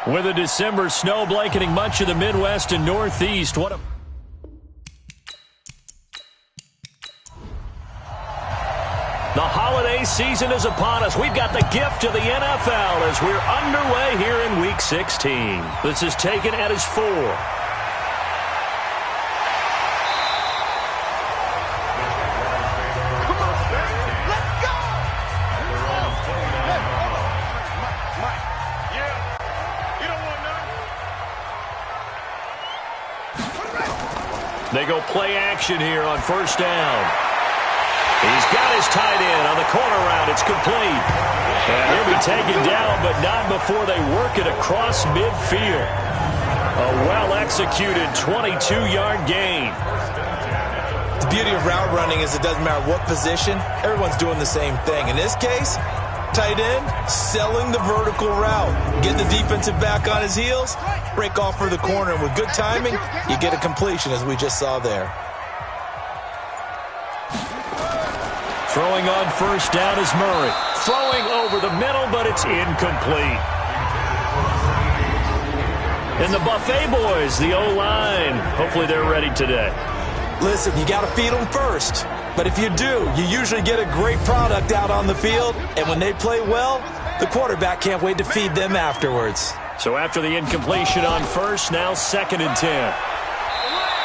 With a December snow blanketing much of the Midwest and Northeast, The holiday season is upon us. We've got the gift of the NFL as we're underway here in Week 16. This is taken at his 4. They go play action here on first down. He's got his tight end on the corner route. It's complete. And he'll be taken down, but not before they work it across midfield. A well-executed 22-yard gain. The beauty of route running is it doesn't matter what position. Everyone's doing the same thing. In this case, tight end selling the vertical route. Get the defensive back on his heels, break off for the corner, and with good timing, you get a completion as we just saw there. Throwing on first down is Murray. Throwing over the middle, but it's incomplete. And the Buffet boys, the O-line, hopefully they're ready today. Listen, you got to feed them first. But if you do, you usually get a great product out on the field. And when they play well, the quarterback can't wait to feed them afterwards. So after the incompletion on first, now 2nd and 10.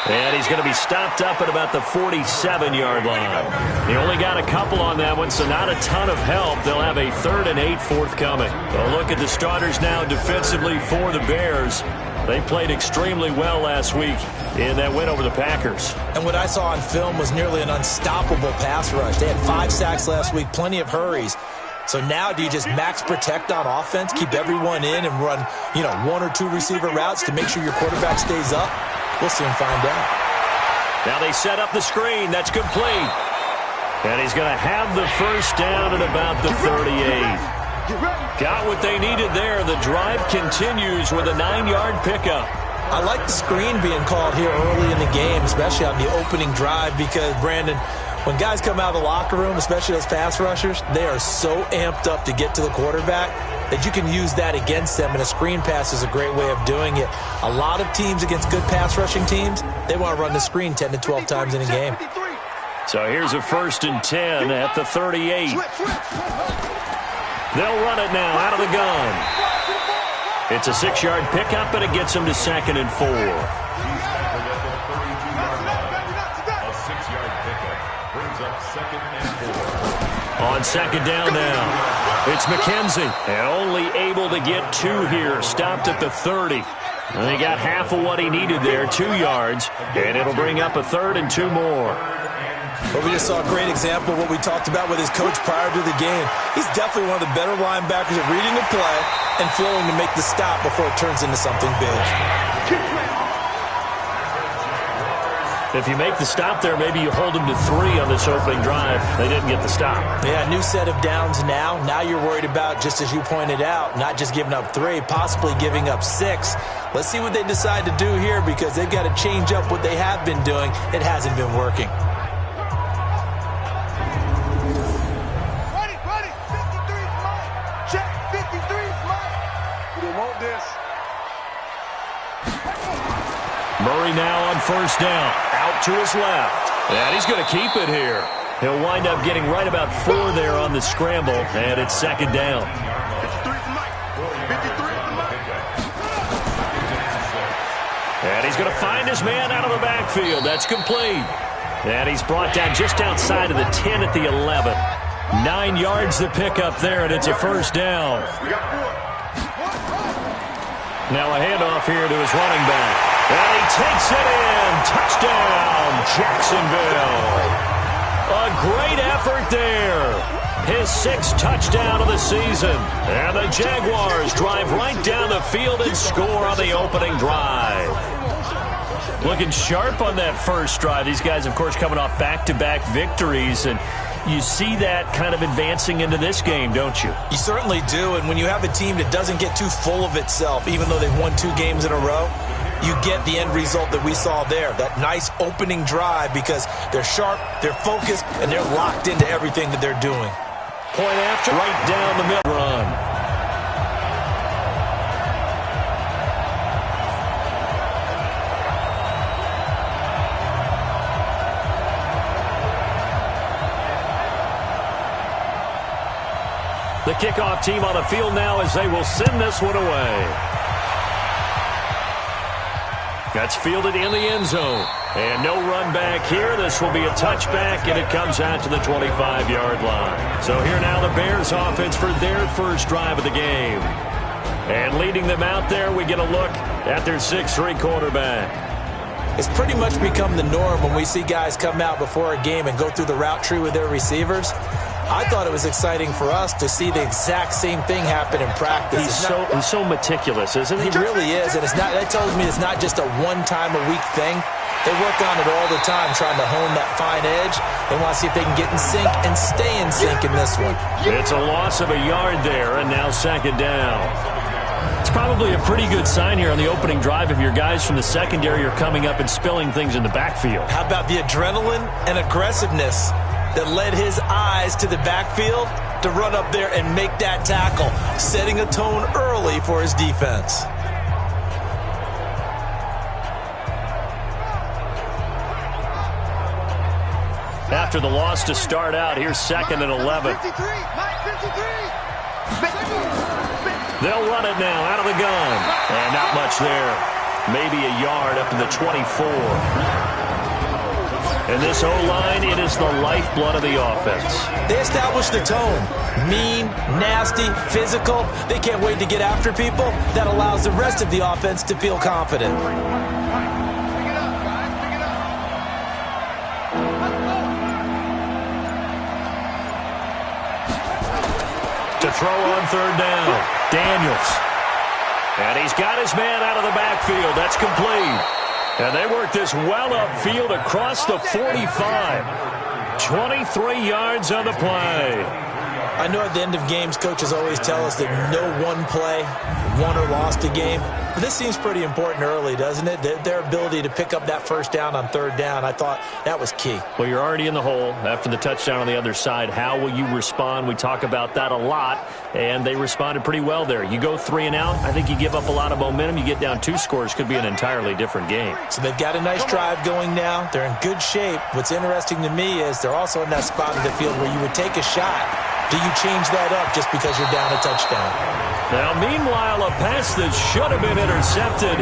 And he's going to be stopped up at about the 47-yard line. He only got a couple on that one, so not a ton of help. They'll have a 3rd and 8 forthcoming. A look at the starters now defensively for the Bears. They played extremely well last week in that win over the Packers. And what I saw on film was nearly an unstoppable pass rush. They had 5 sacks last week, plenty of hurries. So now do you just max protect on offense, keep everyone in and run, 1 or 2 receiver routes to make sure your quarterback stays up? We'll soon find out. Now they set up the screen. That's complete. And he's going to have the first down at about the 38. Got what they needed there. The drive continues with a 9-yard pickup. I like the screen being called here early in the game, especially on the opening drive, because, Brandon, when guys come out of the locker room, especially those pass rushers, they are so amped up to get to the quarterback that you can use that against them, and a screen pass is a great way of doing it. A lot of teams against good pass rushing teams, they want to run the screen 10 to 12 times in a game. So here's a 1st and 10 at the 38. They'll run it now out of the gun. It's a 6-yard pickup, and it gets them to 2nd and 4. On 2nd down now, it's McKenzie. And only able to get 2 here, stopped at the 30. And he got half of what he needed there, 2 yards, and it'll bring up a 3rd and 2 more. Well, we just saw a great example of what we talked about with his coach prior to the game. He's definitely one of the better linebackers at reading the play and flowing to make the stop before it turns into something big. If you make the stop there, maybe you hold them to 3 on this opening drive. They didn't get the stop. Yeah, new set of downs now. Now you're worried about, just as you pointed out, not just giving up 3, possibly giving up 6. Let's see what they decide to do here, because they've got to change up what they have been doing. It hasn't been working. Murray now on first down, out to his left. And he's going to keep it here. He'll wind up getting right about 4 there on the scramble, and it's 2nd down. And he's going to find his man out of the backfield. That's complete. And he's brought down just outside of the 10 at the 11. 9 yards to pick up there, and it's a first down. Now a handoff here to his running back. And he takes it in. Touchdown, Jacksonville. A great effort there. His 6th touchdown of the season. And the Jaguars drive right down the field and score on the opening drive. Looking sharp on that first drive. These guys, of course, coming off back-to-back victories. And you see that kind of advancing into this game, don't you? You certainly do. And when you have a team that doesn't get too full of itself, even though they've won 2 games in a row, you get the end result that we saw there, that nice opening drive, because they're sharp, they're focused, and they're locked into everything that they're doing. Point after, right down the middle run. The kickoff team on the field now as they will send this one away. That's fielded in the end zone. And no run back here. This will be a touchback, and it comes out to the 25-yard line. So here now the Bears offense for their first drive of the game. And leading them out there, we get a look at their 6'3" quarterback. It's pretty much become the norm when we see guys come out before a game and go through the route tree with their receivers. I thought it was exciting for us to see the exact same thing happen in practice. He's so meticulous, isn't he? He really is, and that tells me it's not just a one-time-a-week thing. They work on it all the time, trying to hone that fine edge. They want to see if they can get in sync and stay in sync in this one. It's a loss of a yard there, and now second down. It's probably a pretty good sign here on the opening drive if your guys from the secondary are coming up and spilling things in the backfield. How about the adrenaline and aggressiveness that led his eyes to the backfield to run up there and make that tackle, setting a tone early for his defense. After the loss to start out, here's 2nd and 11. They'll run it now out of the gun. And not much there. Maybe a yard up to the 24. And this O-line, it is the lifeblood of the offense. They establish the tone. Mean, nasty, physical. They can't wait to get after people. That allows the rest of the offense to feel confident. To throw on third down, Daniels. And he's got his man out of the backfield. That's complete. And they work this well upfield across the 45. 23 yards on the play. I know at the end of games, coaches always tell us that no one play won or lost a game. But this seems pretty important early, doesn't it? Their ability to pick up that first down on third down, I thought that was key. Well, you're already in the hole after the touchdown on the other side. How will you respond? We talk about that a lot, and they responded pretty well there. You go 3 and out, I think you give up a lot of momentum. You get down 2 scores, could be an entirely different game. So they've got a nice drive going now. They're in good shape. What's interesting to me is they're also in that spot of the field where you would take a shot. Do you change that up just because you're down a touchdown? Now, meanwhile, a pass that should have been intercepted,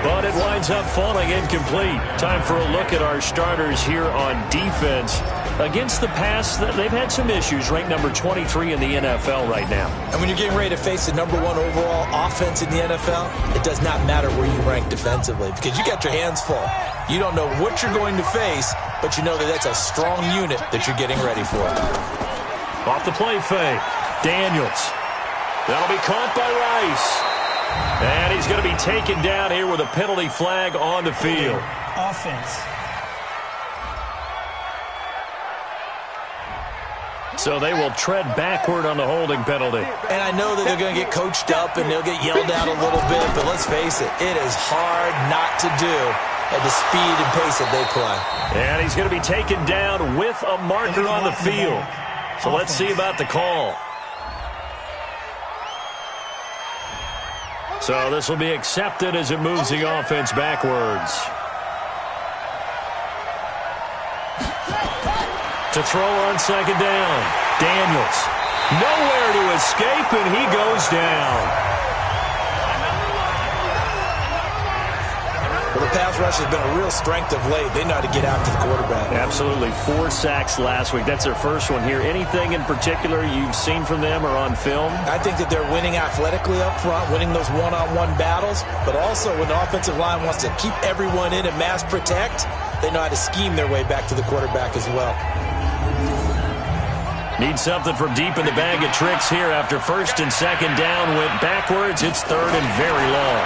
but it winds up falling incomplete. Time for a look at our starters here on defense. Against the pass, they've had some issues, ranked number 23 in the NFL right now. And when you're getting ready to face the number 1 overall offense in the NFL, it does not matter where you rank defensively because you got your hands full. You don't know what you're going to face, but you know that that's a strong unit that you're getting ready for. Off the play fake, Daniels. That'll be caught by Rice. And he's going to be taken down here with a penalty flag on the field. Offense. So they will tread backward on the holding penalty. And I know that they're going to get coached up and they'll get yelled at a little bit, but let's face it, it is hard not to do at the speed and pace that they play. And he's going to be taken down with a marker on the field. So let's see about the call. So this will be accepted as it moves the offense backwards. To throw on second down, Daniels. Nowhere to escape, and he goes down. Well, the pass rush has been a real strength of late. They know how to get after the quarterback. Absolutely. 4 sacks last week. That's their first one here. Anything in particular you've seen from them or on film? I think that they're winning athletically up front, winning those one-on-one battles, but also when the offensive line wants to keep everyone in and mass protect, they know how to scheme their way back to the quarterback as well. Need something from deep in the bag of tricks here after first and second down went backwards. It's third and very long.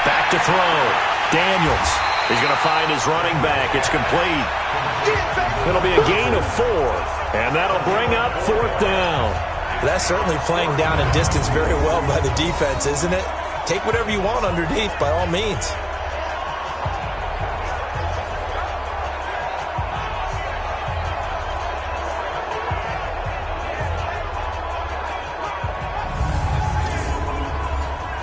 Back to throw. Daniels. He's going to find his running back. It's complete. It'll be a gain of 4, and that'll bring up 4th down. That's certainly playing down in distance very well by the defense, isn't it? Take whatever you want underneath by all means.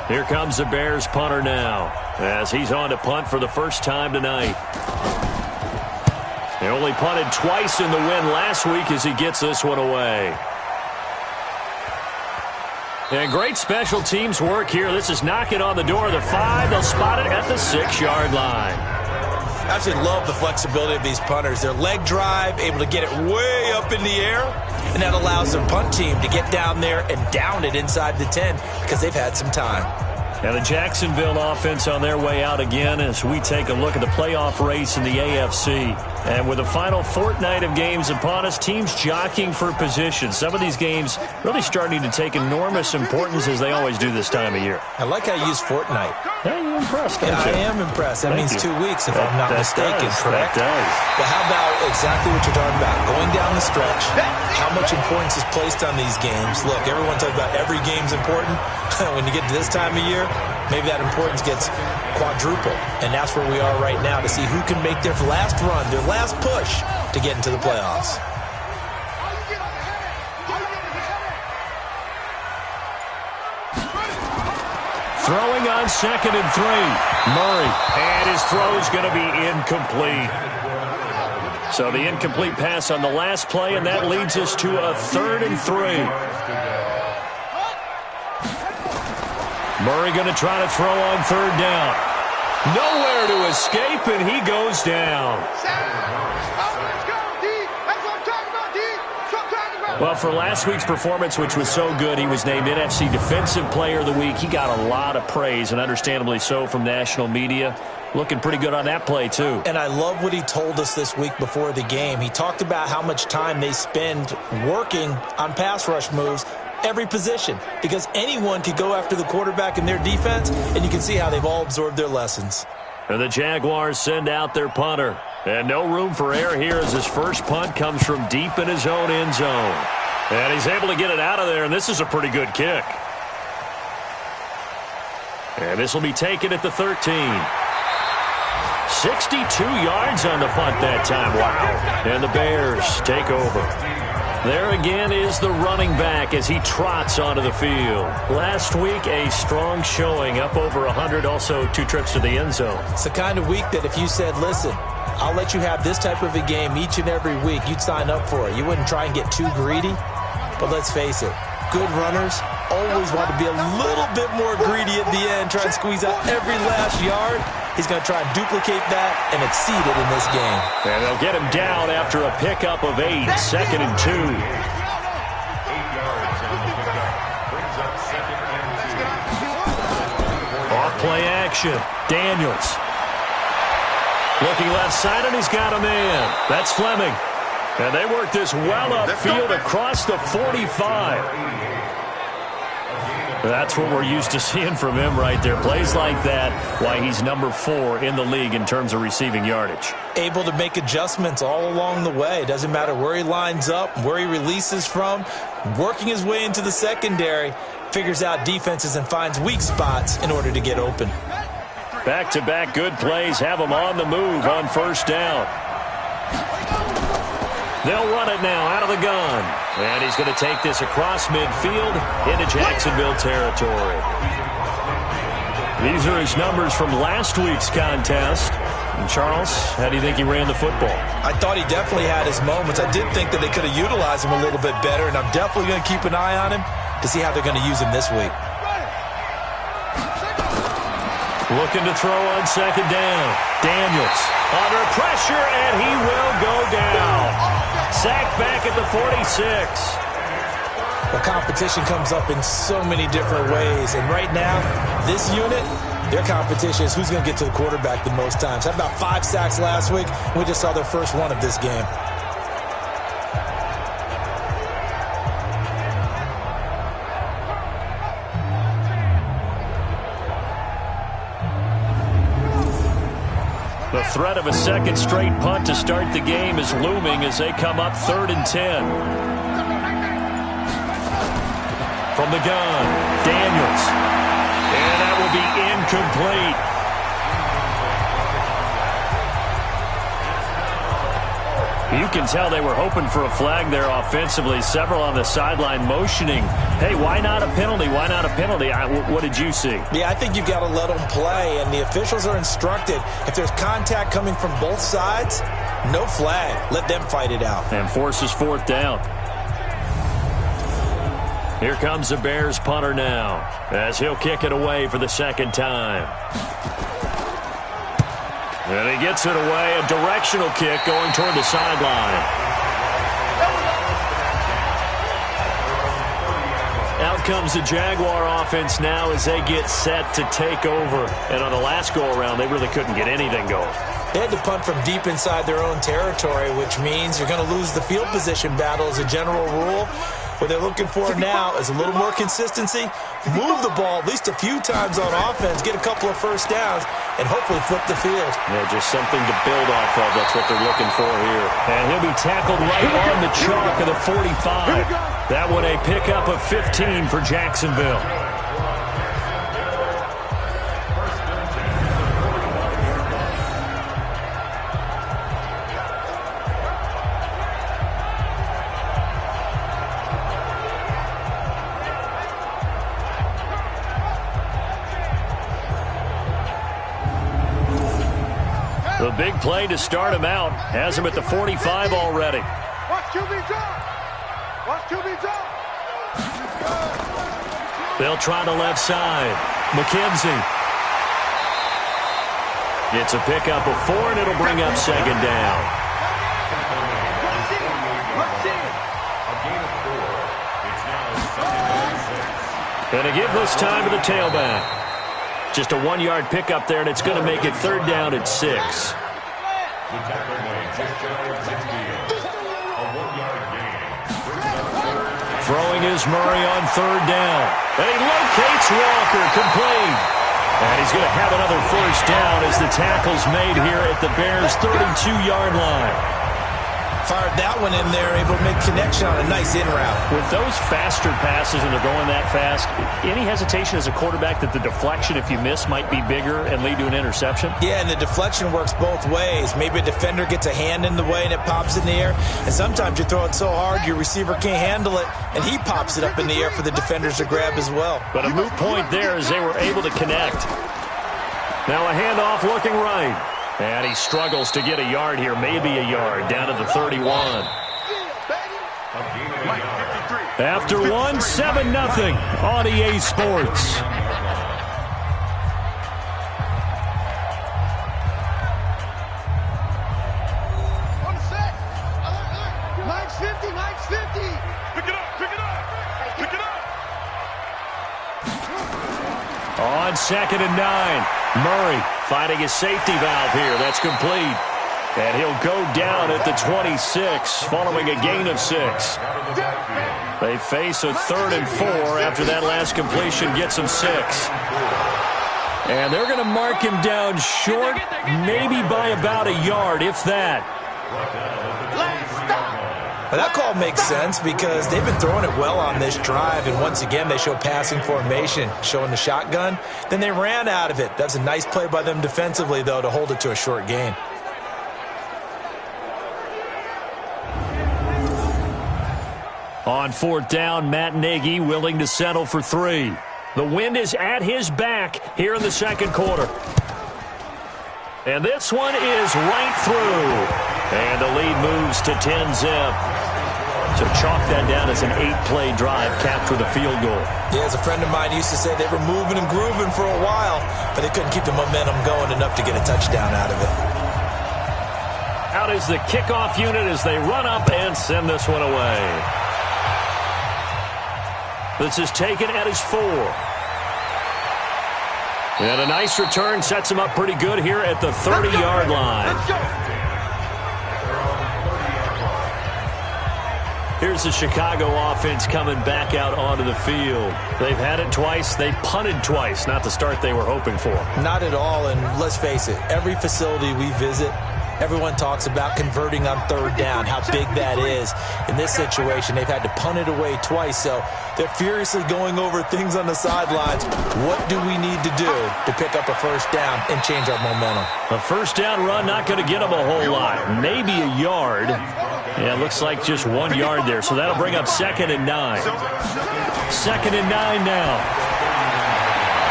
Here comes the Bears punter now as he's on to punt for the first time tonight. He only punted twice in the win last week as he gets this one away. And great special teams work here. This is knocking on the door of the 5. They'll spot it at the 6-yard line. I actually love the flexibility of these punters. Their leg drive, able to get it way up in the air, and that allows their punt team to get down there and down it inside the 10 because they've had some time. Now the Jacksonville offense on their way out again as we take a look at the playoff race in the AFC. And with the final fortnight of games upon us, teams jockeying for position. Some of these games really starting to take enormous importance as they always do this time of year. I like how you use fortnight. Yeah, you're impressed, don't you? I am impressed. That means 2 weeks, if I'm not mistaken, correct? That does. But how about exactly what you're talking about? Going down the stretch, how much importance is placed on these games? Look, everyone talks about every game's important. When you get to this time of year, maybe that importance gets quadruple. And that's where we are right now to see who can make their last run, their last push to get into the playoffs. Throwing on 2nd and 3. Murray. And his throw's going to be incomplete. So the incomplete pass on the last play, and that leads us to a 3rd and 3. Murray going to try to throw on 3rd down. Nowhere to escape, and he goes down. Well, for last week's performance, which was so good, he was named NFC Defensive Player of the Week. He got a lot of praise, and understandably so, from national media. Looking pretty good on that play, too. And I love what he told us this week before the game. He talked about how much time they spend working on pass rush moves, every position, because anyone could go after the quarterback in their defense, and you can see how they've all absorbed their lessons. And the Jaguars send out their punter. And no room for error here as his first punt comes from deep in his own end zone. And he's able to get it out of there, and this is a pretty good kick. And this will be taken at the 13. 62 yards on the punt that time. Wow. And the Bears take over. There again is the running back as he trots onto the field. Last week, a strong showing, up over 100, also 2 trips to the end zone. It's the kind of week that if you said, listen, I'll let you have this type of a game each and every week, you'd sign up for it. You wouldn't try and get too greedy. But let's face it, good runners always want to be a little bit more greedy at the end, try and squeeze out every last yard. He's going to try and duplicate that and exceed it in this game. And they'll get him down after a pickup of 8, 2nd and 2. Off play action. Daniels. Looking left side, and he's got a man. That's Fleming. And they work this well upfield across the 45. That's what we're used to seeing from him right there. Plays like that, why he's number 4 in the league in terms of receiving yardage. Able to make adjustments all along the way. Doesn't matter where he lines up, where he releases from. Working his way into the secondary, figures out defenses and finds weak spots in order to get open. Back-to-back good plays have him on the move on 1st down. They'll run it now out of the gun. And he's going to take this across midfield into Jacksonville territory. These are his numbers from last week's contest. And Charles, how do you think he ran the football? I thought he definitely had his moments. I did think that they could have utilized him a little bit better, and I'm definitely going to keep an eye on him to see how they're going to use him this week. Looking to throw on 2nd down. Daniels under pressure, and he will go down. Sacked back at the 46. The competition comes up in so many different ways. And right now, this unit, their competition is who's going to get to the quarterback the most times. Had about 5 sacks last week. We just saw their first one of this game. The threat of a second straight punt to start the game is looming as they come up 3rd and 10. From the gun, Daniels. And that will be incomplete. You can tell they were hoping for a flag there offensively. Several on the sideline motioning, hey, why not a penalty? Why not a penalty? What did you see? Yeah, I think you've got to let them play, and the officials are instructed. If there's contact coming from both sides, no flag. Let them fight it out. And forces 4th down. Here comes the Bears punter now, as he'll kick it away for the second time. And he gets it away, a directional kick going toward the sideline. Out comes the Jaguar offense now as they get set to take over. And on the last go-around, they really couldn't get anything going. They had to punt from deep inside their own territory, which means you're going to lose the field position battle as a general rule. What they're looking for now is a little more consistency, move the ball at least a few times on offense, get a couple of first downs, and hopefully flip the field. Yeah, just something to build off of. That's what they're looking for here. And he'll be tackled right on the chalk of the 45. That one a pickup of 15 for Jacksonville. The big play to start him out. Has him at the 45 already. Watch QB drop. Watch QB drop. They'll try the left side. McKenzie. It's a pickup of 4, and it'll bring up second down. And a give this time to the tailback. Just a 1-yard pickup there, and it's going to make it third down at 6. Throwing is Murray on third down. And he locates Walker, complete. And he's going to have another first down as the tackle's made here at the Bears' 32-yard line. Fired that one in there, able to make connection on a nice in route. With those faster passes and they're going that fast, any hesitation as a quarterback that the deflection, if you miss, might be bigger and lead to an interception? Yeah, and the deflection works both ways. Maybe a defender gets a hand in the way and it pops in the air. And sometimes you throw it so hard your receiver can't handle it, and he pops it up in the air for the defenders to grab as well. But a moot point there as they were able to connect. Now a handoff looking right. And he struggles to get a yard here, maybe a yard, down to the 31. After 1, 7-0 on EA Sports. Mike's 50, Mike's 50. Pick it up, pick it up, pick it up. On 2nd and 9, Murray finding his safety valve here. That's complete. And he'll go down at the 26 following a gain of 6. They face a 3rd and 4 after that last completion gets him 6. And they're going to mark him down short, maybe by about a yard, if that. Well, that call makes sense because they've been throwing it well on this drive, and once again they show passing formation, showing the shotgun. Then they ran out of it. That's a nice play by them defensively, though, to hold it to a short gain. On 4th down, Matt Nagy willing to settle for 3. The wind is at his back here in the second quarter. And this one is right through. And the lead moves to 10-zip. So chalk that down as an 8-play drive, capture the field goal. Yeah, as a friend of mine used to say, they were moving and grooving for a while, but they couldn't keep the momentum going enough to get a touchdown out of it. Out is the kickoff unit as they run up and send this one away. This is taken at his 4. And a nice return sets him up pretty good here at the 30-yard line. Here's the Chicago offense coming back out onto the field. They've had it twice. They've punted twice. Not the start they were hoping for. Not at all, and let's face it, every facility we visit, everyone talks about converting on 3rd down, how big that is. In this situation, they've had to punt it away twice, so they're furiously going over things on the sidelines. What do we need to do to pick up a first down and change our momentum? A first down run not going to get them a whole lot. Maybe a yard. Yeah, it looks like just 1 yard there, so that'll bring up 2nd and 9. 2nd and 9 now.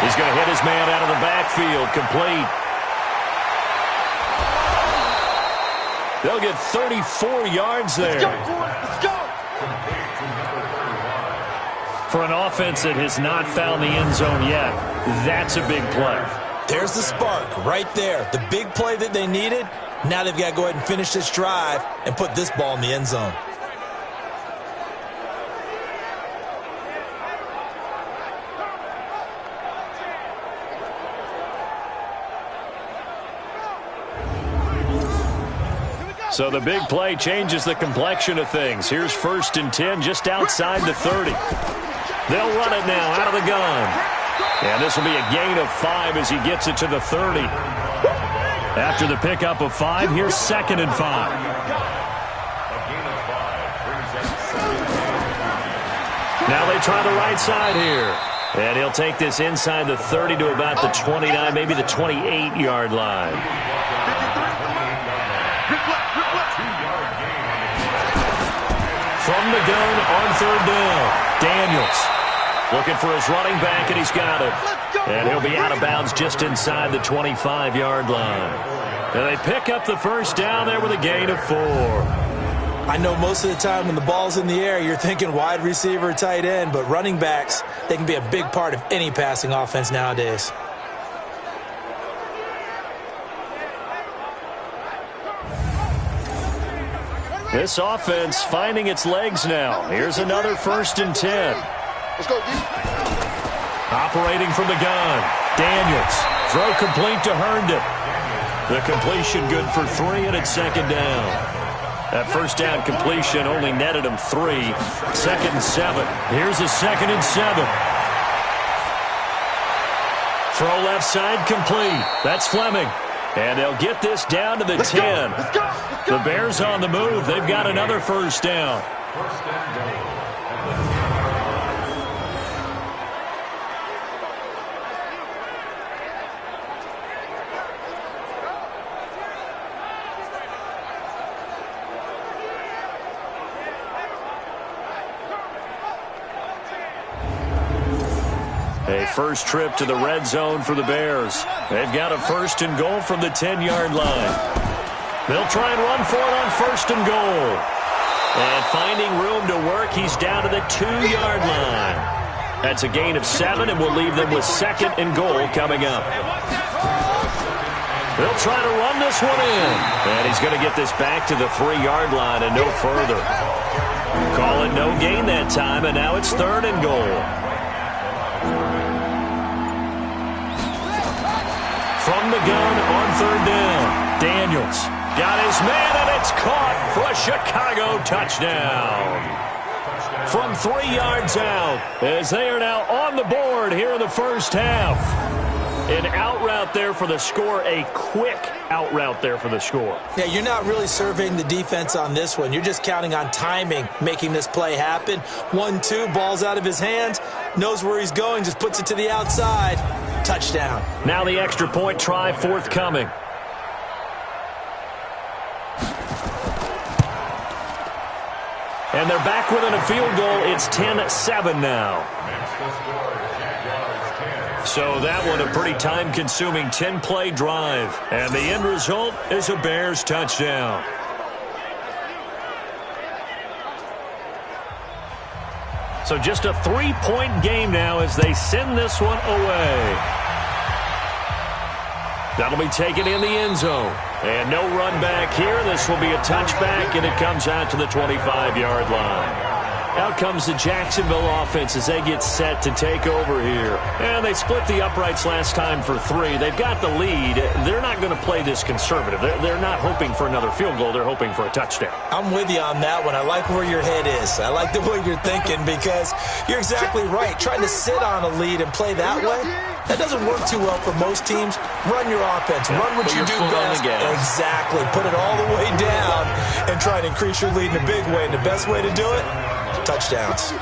He's going to hit his man out of the backfield, complete. They'll get 34 yards there. Let's go. For an offense that has not found the end zone yet, that's a big play. There's the spark right there. The big play that they needed. Now they've got to go ahead and finish this drive and put this ball in the end zone. So the big play changes the complexion of things. Here's 1st and 10 just outside the 30. They'll run it now out of the gun. And this will be a gain of 5 as he gets it to the 30. After the pickup of 5, here's 2nd and 5. Now they try the right side here. And he'll take this inside the 30 to about the 29, maybe the 28-yard line. From the gun on 3rd down, Daniels looking for his running back, and he's got it. And he'll be out of bounds just inside the 25-yard line. And they pick up the 1st down there with a gain of 4. I know most of the time when the ball's in the air, you're thinking wide receiver, tight end, but running backs, they can be a big part of any passing offense nowadays. This offense finding its legs now. Here's another 1st and 10. Let's go, D. Operating from the gun. Daniels. Throw complete to Herndon. The completion good for 3, and it's 2nd down. That 1st down completion only netted him 3. 2nd and 7. Here's a 2nd and 7. Throw left side complete. That's Fleming. And they'll get this down to the 10. The Bears on the move. They've got another 1st down. A first trip to the red zone for the Bears. They've got a 1st and goal from the 10-yard line. They'll try and run for it on 1st and goal. And finding room to work, he's down to the 2-yard line. That's a gain of 7, and we'll leave them with 2nd and goal coming up. They'll try to run this one in. And he's going to get this back to the 3-yard line and no further. Call it no gain that time, and now it's 3rd and goal. From the gun on 3rd down, Daniels got his man, and it's caught for a Chicago touchdown. From 3 yards out, as they are now on the board here in the 1st half. An out route there for the score, a quick out route there for the score. Yeah, you're not really surveying the defense on this one. You're just counting on timing, making this play happen. 1-2, ball's out of his hands, knows where he's going, just puts it to the outside. Touchdown. Now the extra point try forthcoming. And they're back within a field goal. It's 10-7 now. So that one a pretty time-consuming 10-play drive. And the end result is a Bears touchdown. So just a 3-point game now as they send this one away. That'll be taken in the end zone. And no run back here. This will be a touchback, and it comes out to the 25-yard line. Out comes the Jacksonville offense as they get set to take over here. And they split the uprights last time for 3. They've got the lead. They're not going to play this conservative. They're not hoping for another field goal. They're hoping for a touchdown. I'm with you on that one. I like where your head is. I like the way you're thinking because you're exactly right. Trying to sit on a lead and play that way, that doesn't work too well for most teams. Run your offense. Run what you do best. Exactly. Put it all the way down and try and increase your lead in a big way. And the best way to do it, touchdowns.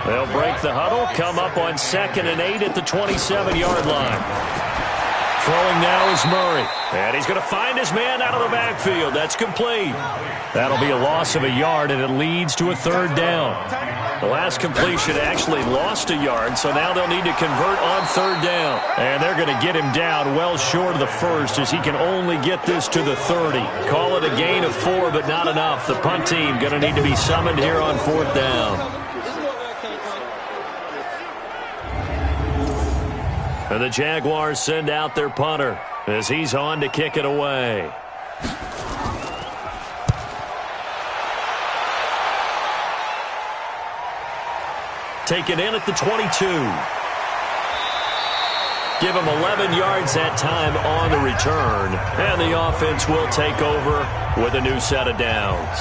They'll break the huddle, come up on 2nd and 8 at the 27-yard line. Throwing now is Murray. And he's going to find his man out of the backfield. That's complete. That'll be a loss of a yard, and it leads to a 3rd down. The last completion actually lost a yard, so now they'll need to convert on 3rd down. And they're going to get him down well short of the 1st as he can only get this to the 30. Call it a gain of 4, but not enough. The punt team going to need to be summoned here on 4th down. And the Jaguars send out their punter as he's on to kick it away. Taken in at the 22. Give him 11 yards that time on the return. And the offense will take over with a new set of downs.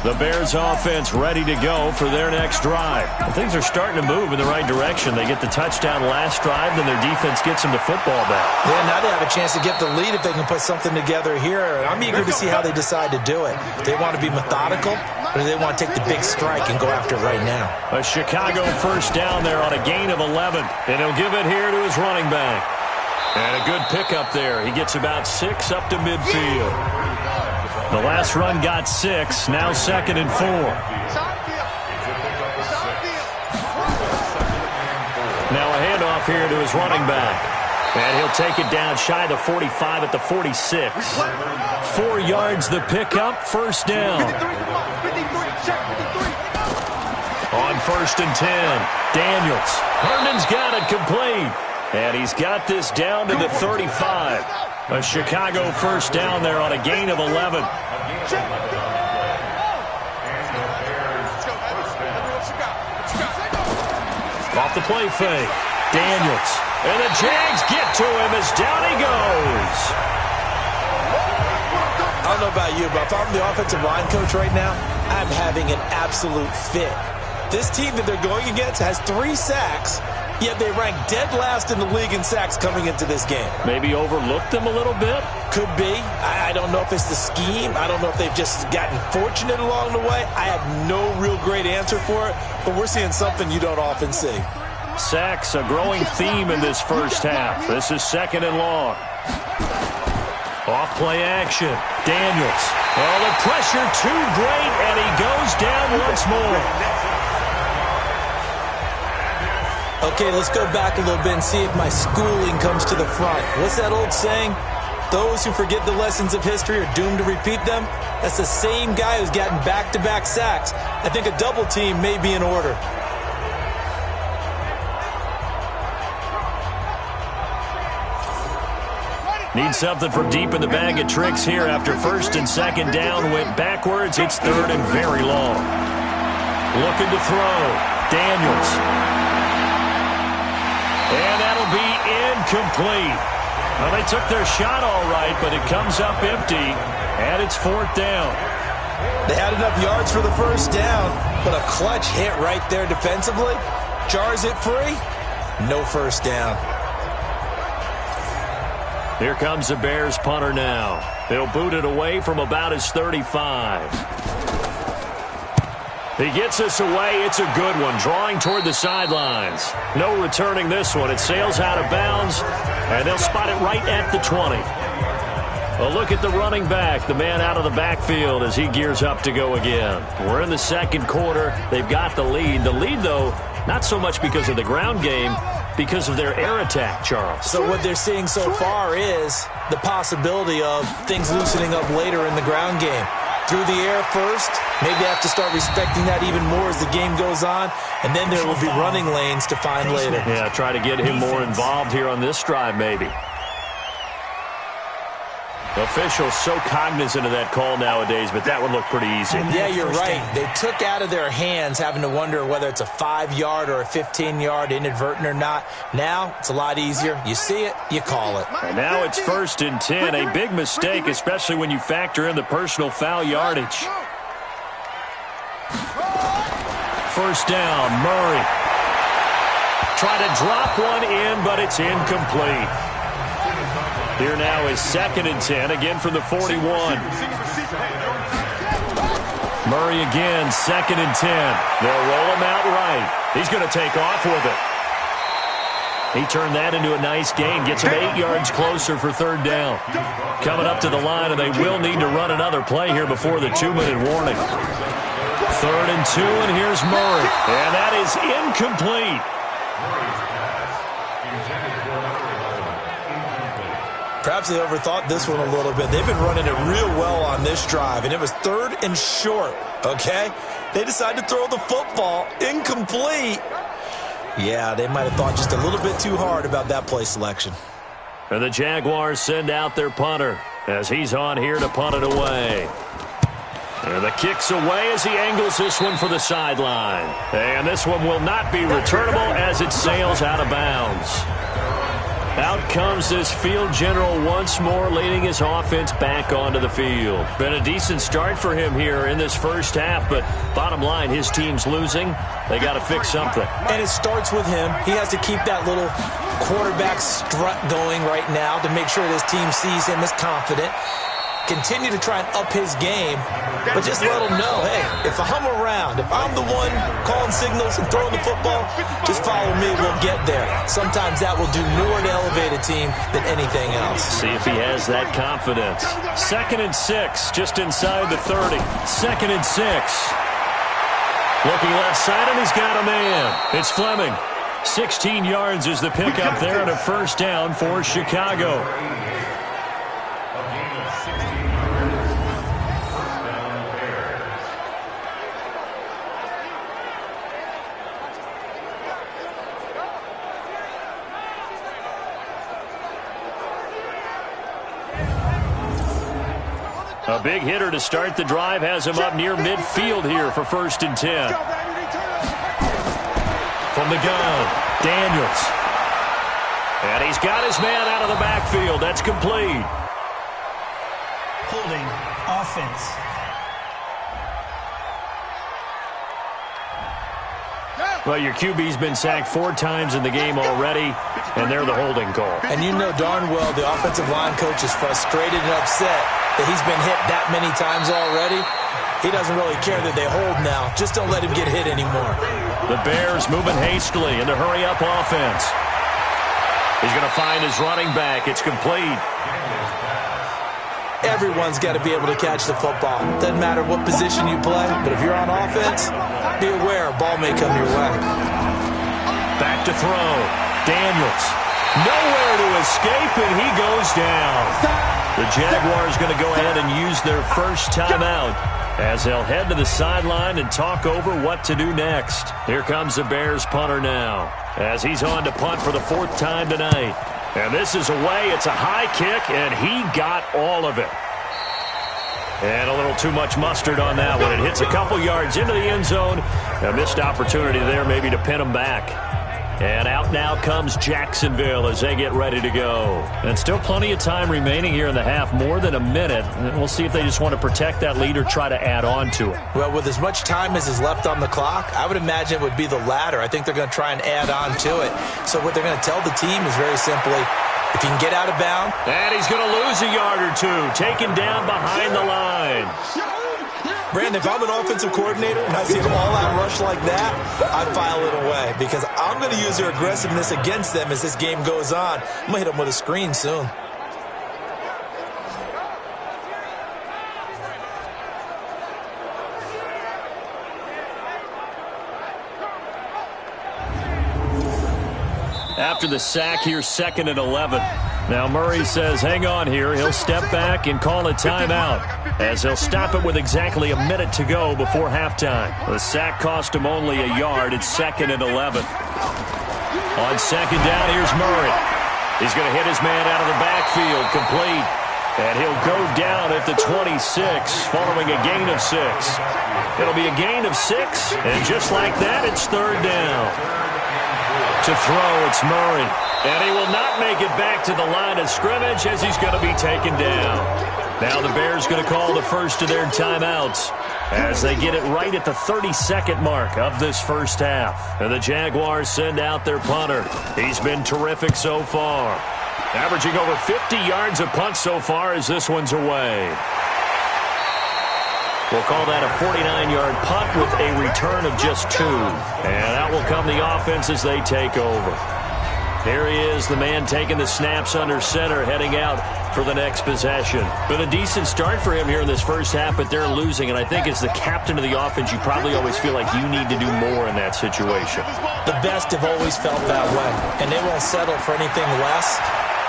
The Bears offense ready to go for their next drive. Well, things are starting to move in the right direction. They get the touchdown last drive, then their defense gets them the football back. Yeah, now they have a chance to get the lead if they can put something together here. I'm eager to see how they decide to do it. Do they want to be methodical, or do they want to take the big strike and go after it right now? A Chicago first down there on a gain of 11, and he'll give it here to his running back. And a good pickup there. He gets about 6 up to midfield. The last run got 6, now 2nd and 4. Now a handoff here to his running back. And he'll take it down shy of the 45 at the 46. 4 yards the pickup, first down. On 1st and 10, Daniels. Herndon's got it complete. And he's got this down to the 35. A Chicago first down there on a gain of 11. Off the play fake. Daniels. And the Jags get to him as down he goes. I don't know about you, but if I'm the offensive line coach right now, I'm having an absolute fit. This team that they're going against has 3 sacks, yet they rank dead last in the league in sacks coming into this game. Maybe overlooked them a little bit? Could be. I don't know if it's the scheme. I don't know if they've just gotten fortunate along the way. I have no real great answer for it, but we're seeing something you don't often see. Sacks, a growing theme in this first half. This is 2nd and long. Off play action. Daniels. Oh, the pressure too great, and he goes down once more. Okay, let's go back a little bit and see if my schooling comes to the front. What's that old saying? Those who forget the lessons of history are doomed to repeat them. That's the same guy who's gotten back-to-back sacks. I think a double team may be in order. Need something from deep in the bag of tricks here after 1st and 2nd down. Went backwards. It's 3rd and very long. Looking to throw. Daniels. And that'll be incomplete. Well, they took their shot all right, but it comes up empty, and it's 4th down. They had enough yards for the first down, but a clutch hit right there defensively. Jars it free. No first down. Here comes the Bears punter now. He'll boot it away from about his 35. He gets us away. It's a good one, drawing toward the sidelines. No returning this one. It sails out of bounds, and they'll spot it right at the 20. A look at the running back, the man out of the backfield as he gears up to go again. We're in the 2nd quarter. They've got the lead. The lead, though, not so much because of the ground game, because of their air attack, Charles. So what they're seeing so far is the possibility of things loosening up later in the ground game. Through the air first, maybe they have to start respecting that even more as the game goes on, and then there will be running lanes to find later. Yeah, try to get him more involved here on this drive, maybe. Officials so cognizant of that call nowadays, but that would look pretty easy. Yeah, you're right. They took out of their hands having to wonder whether it's a 5-yard or a 15-yard inadvertent or not. Now, it's a lot easier. You see it, you call it. And now it's 1st and 10. A big mistake, especially when you factor in the personal foul yardage. First down, Murray. Try to drop one in, but it's incomplete. Here now is 2nd and 10, again from the 41. Murray again, 2nd and 10. They'll roll him out right. He's going to take off with it. He turned that into a nice gain. Gets him 8 yards closer for third down. Coming up to the line, and they will need to run another play here before the 2-minute warning. 3rd and 2, and here's Murray. And that is incomplete. Perhaps they overthought this one a little bit. They've been running it real well on this drive, and it was 3rd and short, okay? They decided to throw the football incomplete. Yeah, they might have thought just a little bit too hard about that play selection. And the Jaguars send out their punter as he's on here to punt it away. And the kick's away as he angles this one for the sideline. And this one will not be returnable as it sails out of bounds. Out comes this field general once more, leading his offense back onto the field. Been a decent start for him here in this first half, but bottom line, his team's losing. They got to fix something. And it starts with him. He has to keep that little quarterback strut going right now to make sure his team sees him as confident. Continue to try and up his game, but just let him know, hey, if I'm around, if I'm the one calling signals and throwing the football, just follow me, we'll get there. Sometimes that will do more to elevate a team than anything else. See if he has that confidence. 2nd and 6, just inside the 30. 2nd and 6. Looking left side, and he's got a man. It's Fleming. 16 yards is the pickup there, and a first down for Chicago. A big hitter to start the drive has him up near midfield here for 1st and 10. From the gun, Daniels. And he's got his man out of the backfield. That's complete. Holding offense. Well, your QB's been sacked 4 times in the game already, and they're the holding call. And you know darn well the offensive line coach is frustrated and upset that he's been hit that many times already. He doesn't really care that they hold now. Just don't let him get hit anymore. The Bears moving hastily in the hurry-up offense. He's going to find his running back. It's complete. Everyone's got to be able to catch the football. Doesn't matter what position you play, but if you're on offense, be aware a ball may come your way. Back to throw. Daniels. Nowhere to escape, and he goes down. The Jaguars going to go ahead and use their first timeout as they'll head to the sideline and talk over what to do next. Here comes the Bears punter now as he's on to punt for the 4th time tonight. And this is away. It's a high kick, and he got all of it. And a little too much mustard on that one. It hits a couple yards into the end zone. A missed opportunity there maybe to pin him back. And out now comes Jacksonville as they get ready to go. And still plenty of time remaining here in the half, more than a minute. And we'll see if they just want to protect that lead or try to add on to it. Well, with as much time as is left on the clock, I would imagine it would be the latter. I think they're going to try and add on to it. So what they're going to tell the team is very simply, if you can get out of bounds. And he's going to lose a yard or two, taken down behind the line. Brandon, if I'm an offensive coordinator and I see an all-out rush like that, I file it away because I'm going to use their aggressiveness against them as this game goes on. I'm going to hit them with a screen soon. After the sack, here's 2nd and 11. Now Murray says, hang on here. He'll step back and call a timeout as he'll stop it with exactly a minute to go before halftime. The sack cost him only a yard. It's 2nd and 11. On 2nd down, here's Murray. He's going to hit his man out of the backfield, complete. And he'll go down at the 26 following a gain of 6. It'll be a gain of 6, and just like that, it's 3rd down. To throw, it's Murray. And he will not make it back to the line of scrimmage as he's going to be taken down. Now the Bears going to call the first of their timeouts as they get it right at the 32nd mark of this first half. And the Jaguars send out their punter. He's been terrific so far. Averaging over 50 yards a punt so far as this one's away. We'll call that a 49-yard punt with a return of just 2. And out will come the offense as they take over. Here he is, the man taking the snaps under center, heading out for the next possession. Been a decent start for him here in this first half, but they're losing. And I think as the captain of the offense, you probably always feel like you need to do more in that situation. The best have always felt that way, and they won't settle for anything less.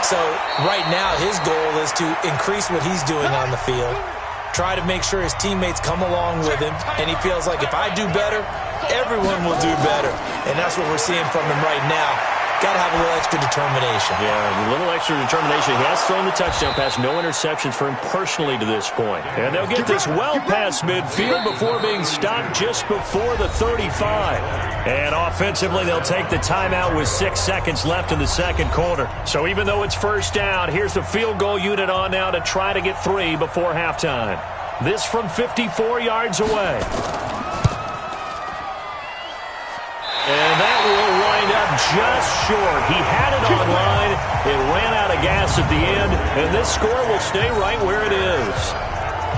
So right now, his goal is to increase what he's doing on the field, try to make sure his teammates come along with him, and he feels like if I do better, everyone will do better. And that's what we're seeing from him right now. Got to have a little extra determination. Yeah, a little extra determination. He has thrown the touchdown pass. No interceptions for him personally to this point. And they'll get this well past midfield before being stopped just before the 35. And offensively, they'll take the timeout with 6 seconds left in the second quarter. So even though it's first down, here's the field goal unit on now to try to get 3 before halftime. This from 54 yards away. And that will wind up just short. He had it on line. It ran out of gas at the end, and this score will stay right where it is.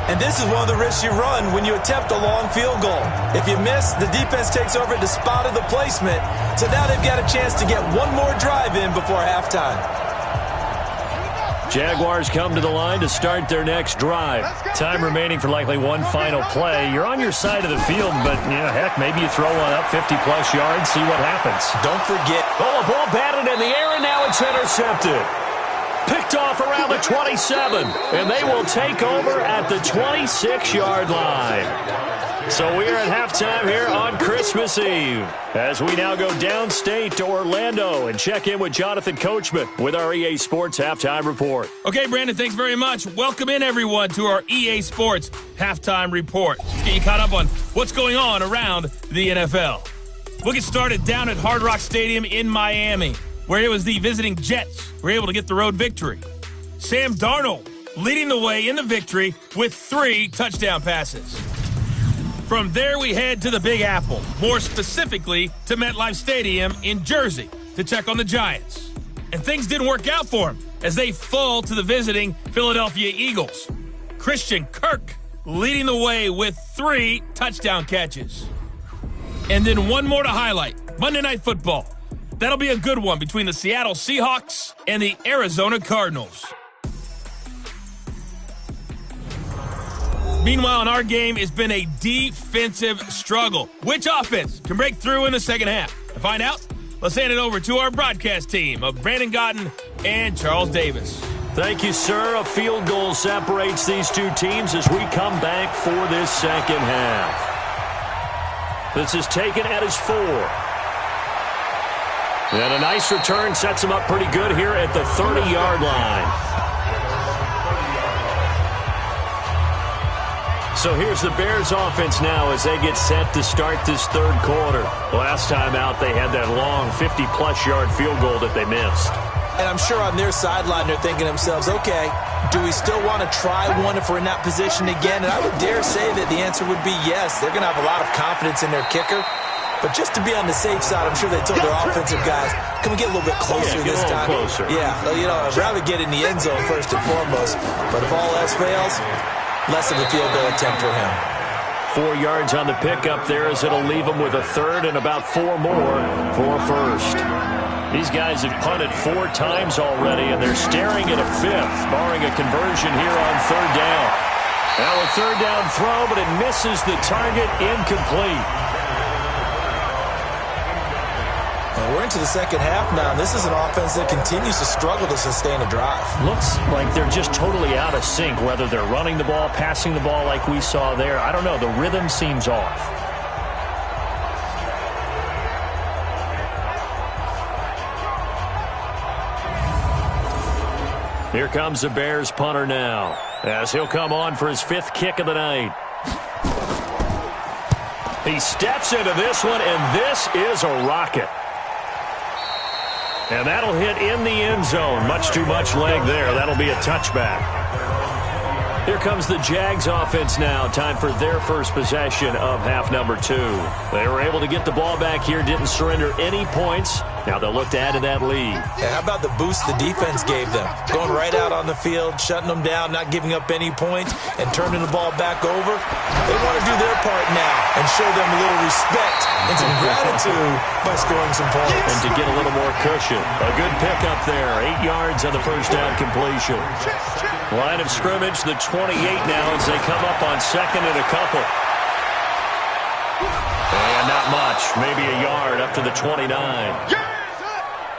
And this is one of the risks you run when you attempt a long field goal. If you miss, the defense takes over at the spot of the placement. So now they've got a chance to get one more drive in before halftime. Jaguars come to the line to start their next drive. Time remaining for likely one final play. You're on your side of the field, but, heck, maybe you throw one up 50-plus yards, see what happens. Don't forget. Oh, a ball batted in the air, and now it's intercepted. Picked off around the 27, and they will take over at the 26-yard line. So we are at halftime here on Christmas Eve as we now go downstate to Orlando and check in with Jonathan Coachman with our EA Sports Halftime Report. Okay, Brandon, thanks very much. Welcome in, everyone, to our EA Sports Halftime Report. Get you caught up on what's going on around the NFL. We'll get started down at Hard Rock Stadium in Miami, where it was the visiting Jets who were able to get the road victory. Sam Darnold leading the way in the victory with 3 touchdown passes. From there, we head to the Big Apple, more specifically to MetLife Stadium in Jersey to check on the Giants. And things didn't work out for them as they fall to the visiting Philadelphia Eagles. Christian Kirk leading the way with 3 touchdown catches. And then one more to highlight, Monday Night Football. That'll be a good one between the Seattle Seahawks and the Arizona Cardinals. Meanwhile, in our game, it's been a defensive struggle. Which offense can break through in the second half? To find out, let's hand it over to our broadcast team of Brandon Gotten and Charles Davis. Thank you, sir. A field goal separates these two teams as we come back for this second half. This is taken at his 4. And a nice return sets him up pretty good here at the 30-yard line. So here's the Bears offense now as they get set to start this third quarter. Last time out, they had that long 50-plus yard field goal that they missed. And I'm sure on their sideline they're thinking to themselves, okay, do we still want to try one if we're in that position again? And I would dare say that the answer would be yes. They're going to have a lot of confidence in their kicker. But just to be on the safe side, I'm sure they told their offensive guys, can we get a little bit closer this time? Closer. Yeah, I'd rather get in the end zone first and foremost. But if all else fails, less of a field goal attempt for him. 4 yards on the pickup there as it'll leave him with a third and about 4 more for a first. These guys have punted 4 times already, and they're staring at a 5th, barring a conversion here on third down. Now a third down throw, but it misses the target, incomplete. And we're into the second half now, and this is an offense that continues to struggle to sustain a drive. Looks like they're just totally out of sync, whether they're running the ball, passing the ball like we saw there. I don't know. The rhythm seems off. Here comes the Bears punter now, as he'll come on for his 5th kick of the night. He steps into this one, and this is a rocket. And that'll hit in the end zone. Much too much leg there. That'll be a touchback. Here comes the Jags offense now. Time for their first possession of half number 2. They were able to get the ball back here, didn't surrender any points. Now they'll look to add to that lead. And how about the boost the defense gave them? Going right out on the field, shutting them down, not giving up any points, and turning the ball back over. They want to do their part now and show them a little respect and some gratitude by scoring some points. And to get a little more cushion. A good pickup there. 8 yards on the first down completion. Line of scrimmage, the 28 now as they come up on second and a couple. And not much. Maybe a yard up to the 29.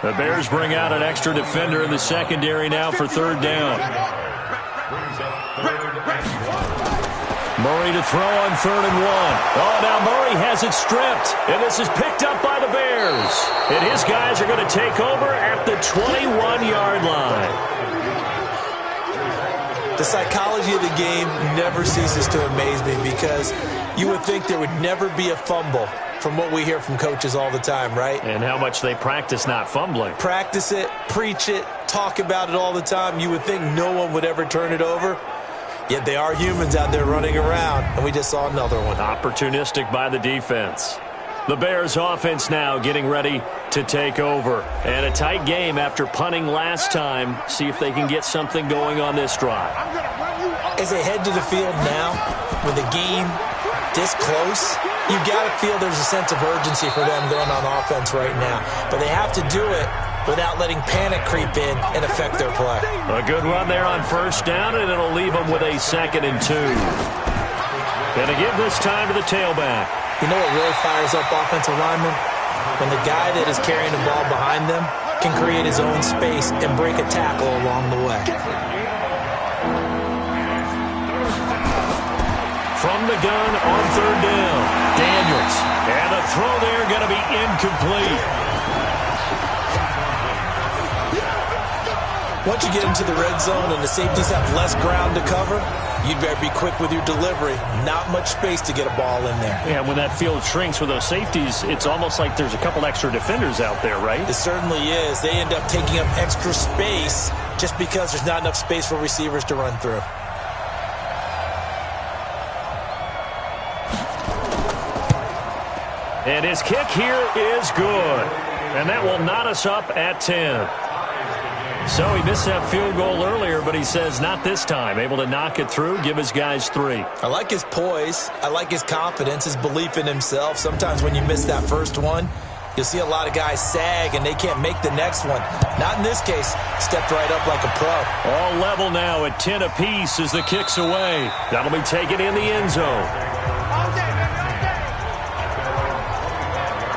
The Bears bring out an extra defender in the secondary now for third down. Murray to throw on 3rd and 1. Oh, now Murray has it stripped. And this is picked up by the Bears. And his guys are going to take over at the 21-yard line. The psychology of the game never ceases to amaze me because you would think there would never be a fumble from what we hear from coaches all the time, right? And how much they practice not fumbling. Practice it, preach it, talk about it all the time. You would think no one would ever turn it over. Yet they are humans out there running around, and we just saw another one. Opportunistic by the defense. The Bears offense now getting ready to take over. And a tight game after punting last time. See if they can get something going on this drive. As they head to the field now, with the game this close, you got to feel there's a sense of urgency for them going on offense right now. But they have to do it without letting panic creep in and affect their play. A good run there on first down, and it'll leave them with a 2nd and 2. Going to give this time to the tailback. You know what really fires up offensive linemen? When the guy that is carrying the ball behind them can create his own space and break a tackle along the way. From the gun on 3rd down, Daniels. And the throw there going to be incomplete. Once you get into the red zone and the safeties have less ground to cover, you'd better be quick with your delivery. Not much space to get a ball in there. Yeah, when that field shrinks with those safeties, it's almost like there's a couple extra defenders out there, right? It certainly is. They end up taking up extra space just because there's not enough space for receivers to run through. And his kick here is good. And that will knot us up at 10. So he missed that field goal earlier, but he says not this time. Able to knock it through, give his guys 3. I like his poise. I like his confidence, his belief in himself. Sometimes when you miss that first one, you'll see a lot of guys sag and they can't make the next one. Not in this case. Stepped right up like a pro. All level now at 10 apiece as the kick's away. That'll be taken in the end zone.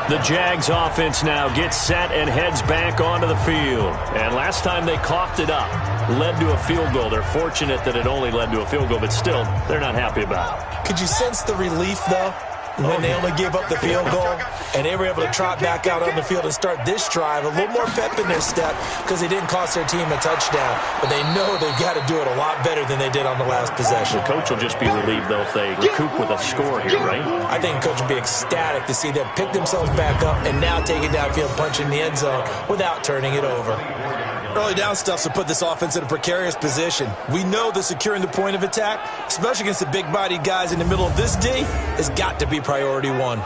The Jags offense now gets set and heads back onto the field. And last time they coughed it up, led to a field goal. They're fortunate that it only led to a field goal, but still, they're not happy about it. Could you sense the relief, though, when they only gave up the field goal and they were able to trot back out on the field and start this drive? A little more pep in their step because they didn't cost their team a touchdown, but they know they've got to do it a lot better than they did on the last possession. The coach will just be relieved, though, if they recoup with a score here, right? I think the coach will be ecstatic to see them pick themselves back up and now take it downfield, punch in the end zone without turning it over. Early down stuff to put this offense in a precarious position. We know that securing the point of attack, especially against the big-bodied guys in the middle of this D, has got to be priority 1.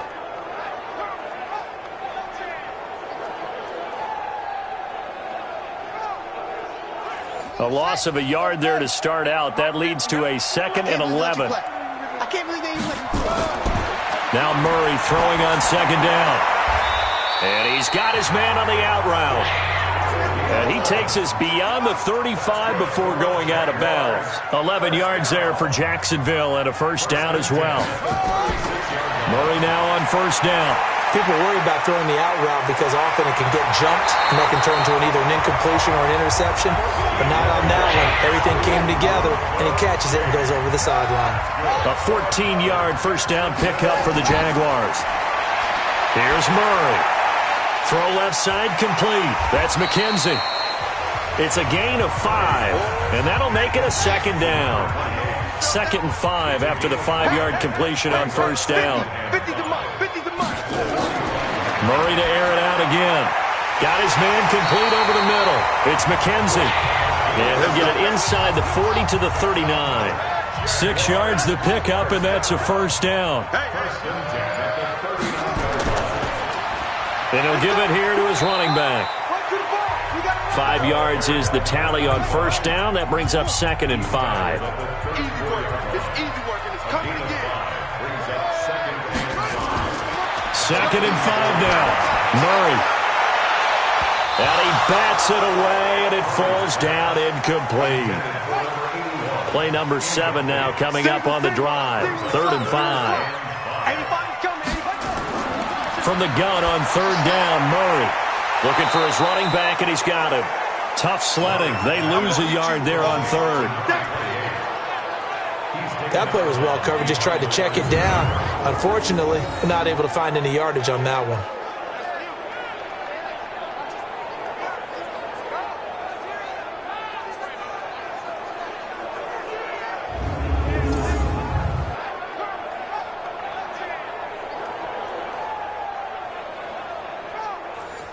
A loss of a yard there to start out. That leads to a 2nd and 11. I can't believe they even let you. Now Murray throwing on 2nd down. And he's got his man on the out route. And he takes us beyond the 35 before going out of bounds. 11 yards there for Jacksonville and a first down as well. Murray now on first down. People worry about throwing the out route because often it can get jumped and that can turn to either an incompletion or an interception. But not on that one. Everything came together and he catches it and goes over the sideline. A 14-yard first down pickup for the Jaguars. Here's Murray. Throw left side complete. That's McKenzie. It's a gain of 5, and that'll make it a 2nd down. 2nd and 5 after the 5-yard completion on first down. Murray to air it out again. Got his man complete over the middle. It's McKenzie. And he'll get it inside the 40 to the 39. 6 yards the pickup, and that's a first down. And he'll give it here to his running back. 5 yards is the tally on first down. That brings up 2nd and 5. It's easy work, and it's coming again. 2nd and 5 now. Murray. And he bats it away, and it falls down incomplete. Play number 7 now coming up on the drive. 3rd and 5. From the gun on 3rd down, Murray. Looking for his running back, and he's got him. Tough sledding. They lose a yard there on 3rd. That play was well covered. Just tried to check it down. Unfortunately, not able to find any yardage on that one.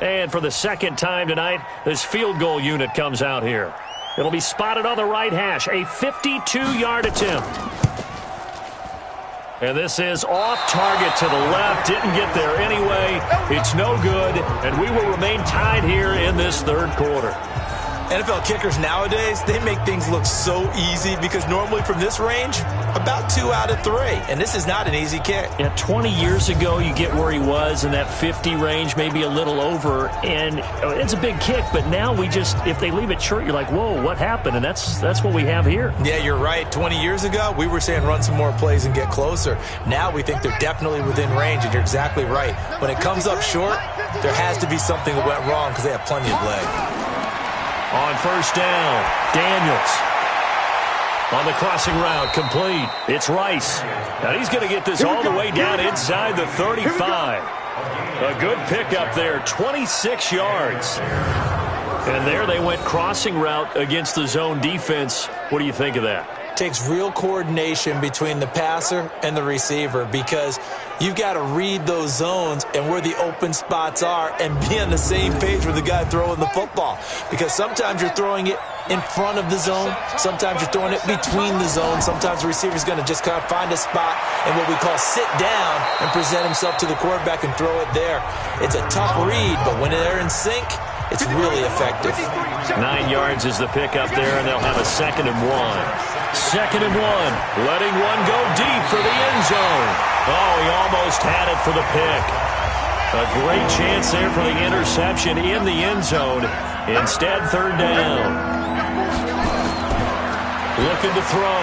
And for the 2nd time tonight, this field goal unit comes out here. It'll be spotted on the right hash. A 52-yard attempt. And this is off target to the left. Didn't get there anyway. It's no good. And we will remain tied here in this 3rd quarter. NFL kickers nowadays, they make things look so easy because normally from this range, about 2 out of 3. And this is not an easy kick. Yeah, 20 years ago, you get where he was in that 50 range, maybe a little over. And it's a big kick, but now we just, if they leave it short, you're like, whoa, what happened? And that's what we have here. Yeah, you're right. 20 years ago, we were saying run some more plays and get closer. Now we think they're definitely within range, and you're exactly right. When it comes up short, there has to be something that went wrong because they have plenty of leg. On 1st down, Daniels. On the crossing route, complete. It's Rice. Now he's going to get this all the way down inside the 35. A good pickup there, 26 yards. And there they went crossing route against the zone defense. What do you think of that? Takes real coordination between the passer and the receiver because you've got to read those zones and where the open spots are and be on the same page with the guy throwing the football. Because sometimes you're throwing it in front of the zone. Sometimes you're throwing it between the zones. Sometimes the receiver's going to just kind of find a spot and what we call sit down and present himself to the quarterback and throw it there. It's a tough read, but when they're in sync, it's really effective. 9 yards is the pickup there, and they'll have a 2nd and 1. 2nd and 1. Letting one go deep for the end zone. Oh, he almost had it for the pick. A great chance there for the interception in the end zone. Instead, 3rd down. Looking to throw.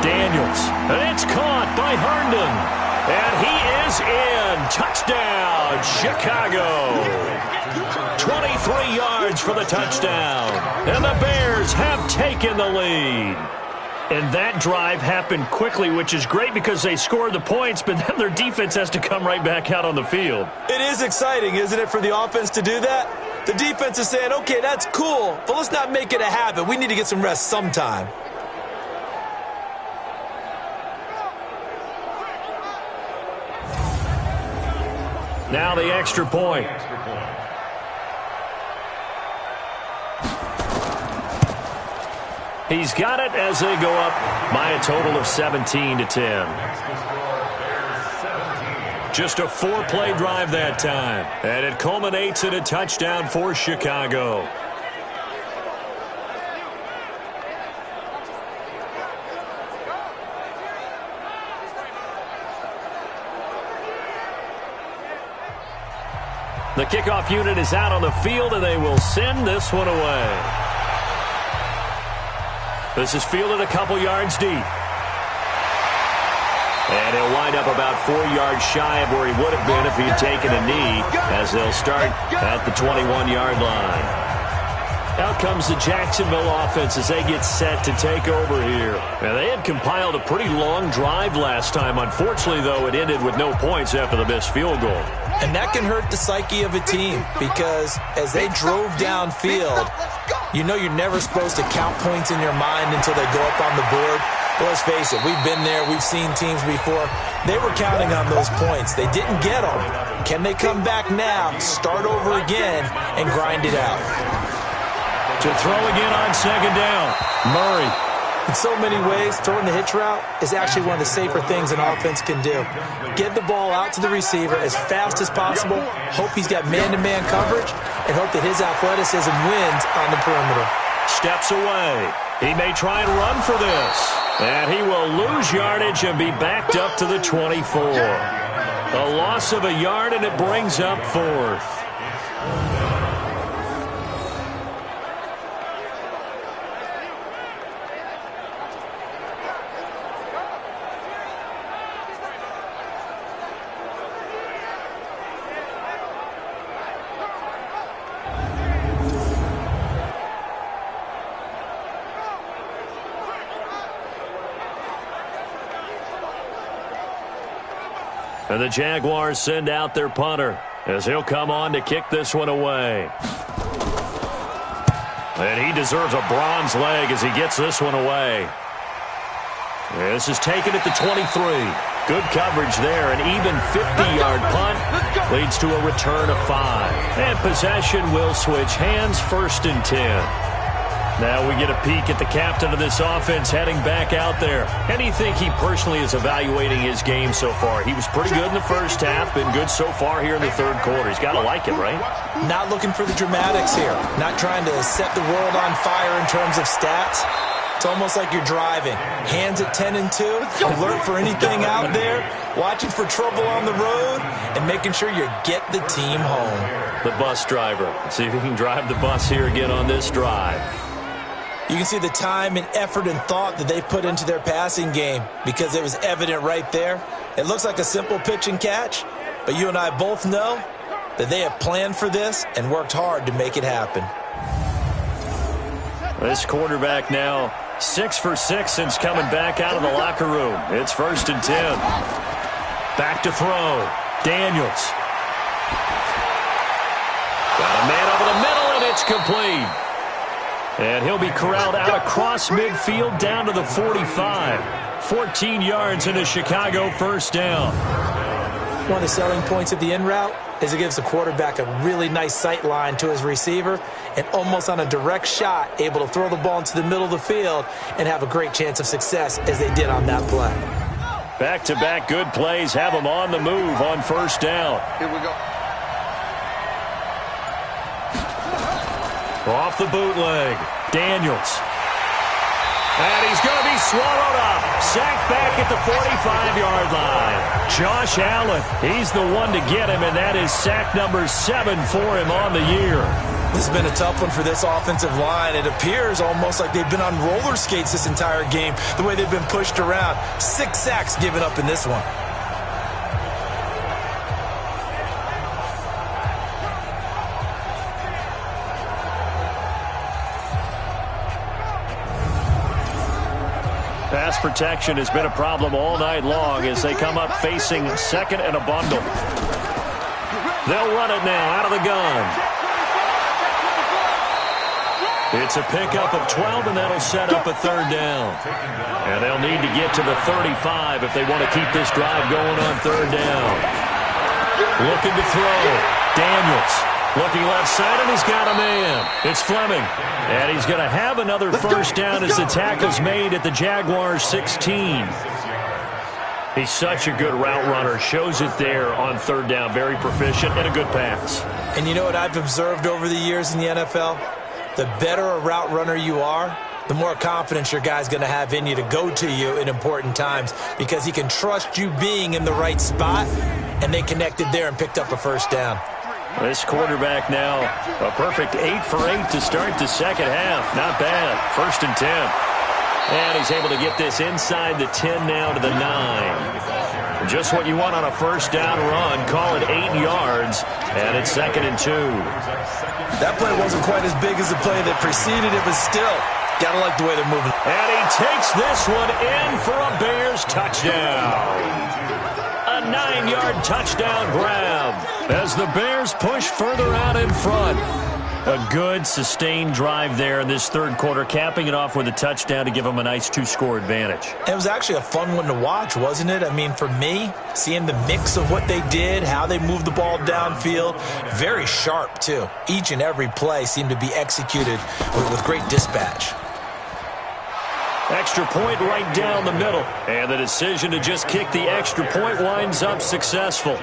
Daniels. And it's caught by Herndon. And he is in. Touchdown, Chicago. 23 yards for the touchdown. And the Bears have taken the lead. And that drive happened quickly, which is great because they scored the points, but then their defense has to come right back out on the field. It is exciting, isn't it, for the offense to do that? The defense is saying, okay, that's cool, but let's not make it a habit. We need to get some rest sometime. Now the extra point. He's got it as they go up by a total of 17-10. Just a 4-play drive that time. And it culminates in a touchdown for Chicago. The kickoff unit is out on the field, and they will send this one away. This is fielded a couple yards deep. And he'll wind up about 4 yards shy of where he would have been if he had taken a knee, as they'll start at the 21-yard line. Out comes the Jacksonville offense as they get set to take over here. Now, they had compiled a pretty long drive last time. Unfortunately, though, it ended with no points after the missed field goal. And that can hurt the psyche of a team because as they drove downfield, you know you're never supposed to count points in your mind until they go up on the board. But let's face it, we've been there. We've seen teams before. They were counting on those points. They didn't get them. Can they come back now, start over again, and grind it out? To throw again on 2nd down. Murray. In so many ways, throwing the hitch route is actually one of the safer things an offense can do. Get the ball out to the receiver as fast as possible, hope he's got man-to-man coverage, and hope that his athleticism wins on the perimeter. Steps away. He may try and run for this. And he will lose yardage and be backed up to the 24. A loss of a yard, and it brings up 4th. And the Jaguars send out their punter as he'll come on to kick this one away. And he deserves a bronze leg as he gets this one away. This is taken at the 23. Good coverage there. An even 50-yard punt leads to a return of 5. And possession will switch hands, 1st and 10. Now we get a peek at the captain of this offense heading back out there. How do you think he personally is evaluating his game so far? He was pretty good in the first half, been good so far here in the 3rd quarter. He's got to like it, right? Not looking for the dramatics here. Not trying to set the world on fire in terms of stats. It's almost like you're driving. Hands at 10 and 2, alert for anything out there, watching for trouble on the road, and making sure you get the team home. The bus driver. See if he can drive the bus here again on this drive. You can see the time and effort and thought that they put into their passing game because it was evident right there. It looks like a simple pitch and catch, but you and I both know that they have planned for this and worked hard to make it happen. This quarterback now 6 for 6 since coming back out of the locker room. It's 1st and 10. Back to throw. Daniels. Got a man over the middle, and it's complete. And he'll be corralled out across midfield down to the 45. 14 yards in a Chicago 1st down. One of the selling points of the in route is it gives the quarterback a really nice sight line to his receiver and almost on a direct shot able to throw the ball into the middle of the field and have a great chance of success as they did on that play. Back-to-back good plays have them on the move on 1st down. Here we go. Off the bootleg, Daniels. And he's going to be swallowed up. Sacked back at the 45-yard line. Josh Allen, he's the one to get him, and that is sack number 7 for him on the year. This has been a tough one for this offensive line. It appears almost like they've been on roller skates this entire game, the way they've been pushed around. 6 sacks given up in this one. Pass protection has been a problem all night long as they come up facing 2nd and a bundle. They'll run it now out of the gun. It's a pickup of 12, and that'll set up a 3rd down. And they'll need to get to the 35 if they want to keep this drive going on 3rd down. Looking to throw. Daniels. Looking left side, and he's got a man. It's Fleming. And he's going to have another 1st down as the tackle's made at the Jaguars' 16. He's such a good route runner. Shows it there on 3rd down. Very proficient and a good pass. And you know what I've observed over the years in the NFL? The better a route runner you are, the more confidence your guy's going to have in you to go to you in important times because he can trust you being in the right spot, and they connected there and picked up a 1st down. This quarterback now a perfect 8 for 8 to start the 2nd half. Not bad. 1st and 10. And he's able to get this inside the 10 now to the 9. Just what you want on a 1st down run. Call it 8 yards. And it's 2nd and 2. That play wasn't quite as big as the play that preceded it, but still, gotta like the way they're moving. And he takes this one in for a Bears touchdown. A 9-yard touchdown grab as the Bears push further out in front. A good, sustained drive there in this 3rd quarter, capping it off with a touchdown to give them a nice 2-score advantage. It was actually a fun one to watch, wasn't it? I mean, for me, seeing the mix of what they did, how they moved the ball downfield, very sharp, too. Each and every play seemed to be executed with great dispatch. extra point right down the middle. And the decision to just kick the extra point winds up successful.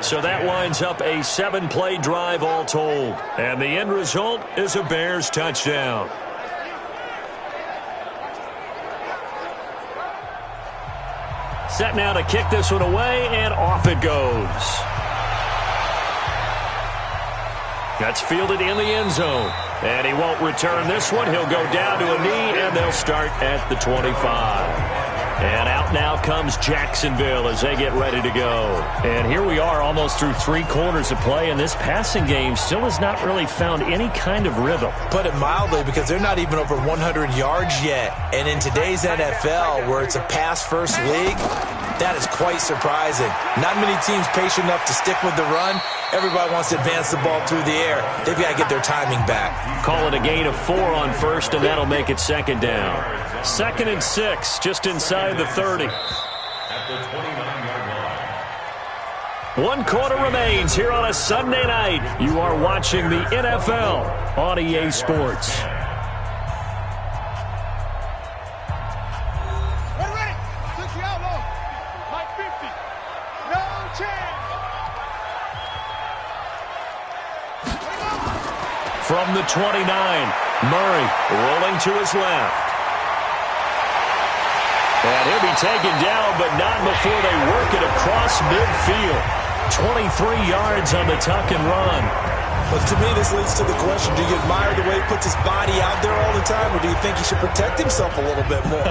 So that winds up a 7-play drive all told. And the end result is a Bears touchdown. Set now to kick this one away, and off it goes. That's fielded in the end zone. And he won't return this one. He'll go down to a knee, and they'll start at the 25. And out now comes Jacksonville as they get ready to go. And here we are almost through 3 quarters of play, and this passing game still has not really found any kind of rhythm. Put it mildly, because they're not even over 100 yards yet. And in today's NFL, where it's a pass-first league, that is quite surprising. Not many teams patient enough to stick with the run. Everybody wants to advance the ball through the air. They've got to get their timing back. Call it a gain of 4 on first, and that'll make it second down. 2nd and 6, just inside the 30. 1 quarter remains here on a Sunday night. You are watching the NFL on EA Sports. From the 29, Murray rolling to his left. And he'll be taken down, but not before they work it across midfield. 23 yards on the tuck and run. But to me, this leads to the question, do you admire the way he puts his body out there all the time, or do you think he should protect himself a little bit more?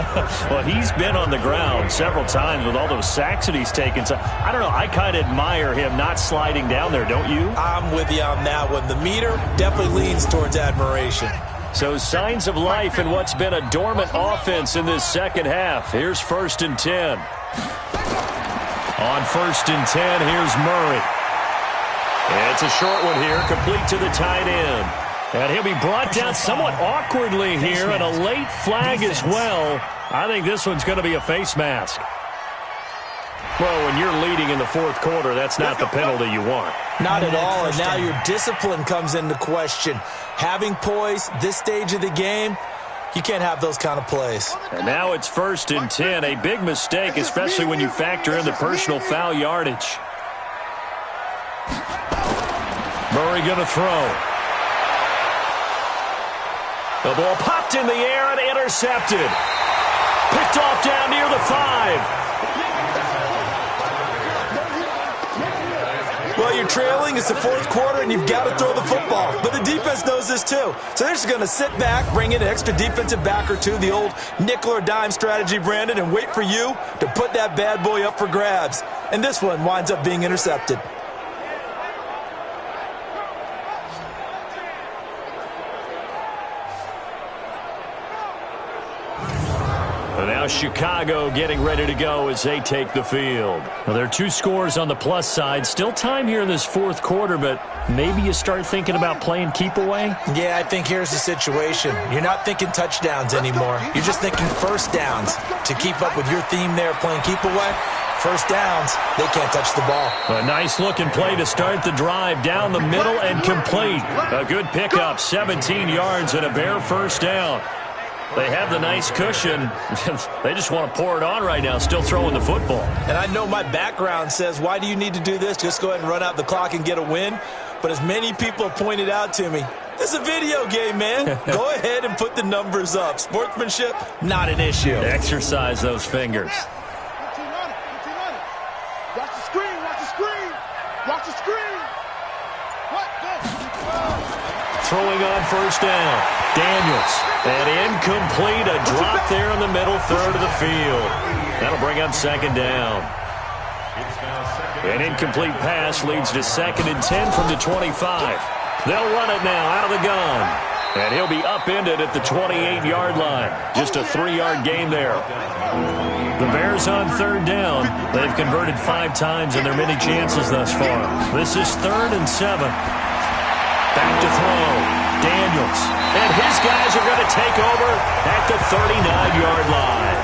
Well, he's been on the ground several times with all those sacks that he's taken. So, I don't know, I kind of admire him not sliding down there, don't you? I'm with you on that one. The meter definitely leans towards admiration. So signs of life in what's been a dormant offense in this second half. Here's 1st and 10. On 1st and 10, here's Murray. It's a short one here, complete to the tight end. And he'll be brought down somewhat awkwardly here, and a late flag as well. I think this one's going to be a face mask. Well, when you're leading in the 4th quarter, that's not the penalty you want. Not at all, and now your discipline comes into question. Having poise this stage of the game, you can't have those kind of plays. And now it's 1st and 10, a big mistake, especially when you factor in the personal foul yardage. Murray going to throw. The ball popped in the air and intercepted. Picked off down near the 5. Well, you're trailing. It's the 4th quarter, and you've got to throw the football. But the defense knows this, too. So they're just going to sit back, bring in an extra defensive back or two, the old nickel or dime strategy, Brandon, and wait for you to put that bad boy up for grabs. And this one winds up being intercepted. Now Chicago getting ready to go as they take the field. Well, there are 2 scores on the plus side. Still time here in this 4th quarter, but maybe you start thinking about playing keep away? Yeah, I think here's the situation. You're not thinking touchdowns anymore. You're just thinking first downs. To keep up with your theme there, playing keep away, first downs, they can't touch the ball. A nice looking play to start the drive down the middle and complete. A good pickup, 17 yards and a Bear first down. They have the nice cushion. They just want to pour it on right now, still throwing the football. And I know my background says, why do you need to do this? Just go ahead and run out the clock and get a win. But as many people have pointed out to me, this is a video game, man. Go ahead and put the numbers up. Sportsmanship, not an issue. Exercise those fingers. Watch the screen, watch the screen. Watch the screen. Throwing on first down. Daniels. And incomplete. A drop there in the middle third of the field. That'll bring up 2nd down. An incomplete pass leads to 2nd and 10 from the 25. They'll run it now out of the gun. And he'll be upended at the 28-yard line. Just a 3-yard gain there. The Bears on 3rd down. They've converted 5 times in their many chances thus far. This is 3rd and 7. Back to throw. Daniels. And his guys are going to take over at the 39-yard line.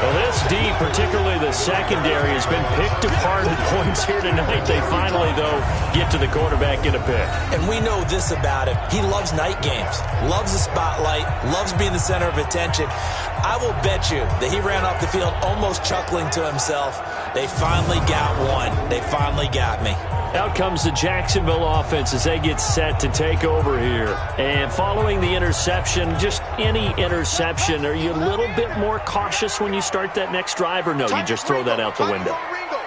Well, this deep, particularly the secondary, has been picked apart at points here tonight. They finally, though, get to the quarterback in a pick. And we know this about him. He loves night games, loves the spotlight, loves being the center of attention. I will bet you that he ran off the field almost chuckling to himself. They finally got one. They finally got me. Out comes the Jacksonville offense as they get set to take over here. And following the interception, just any interception, are you a little bit more cautious when you start that next drive, or no, you just throw that out the window?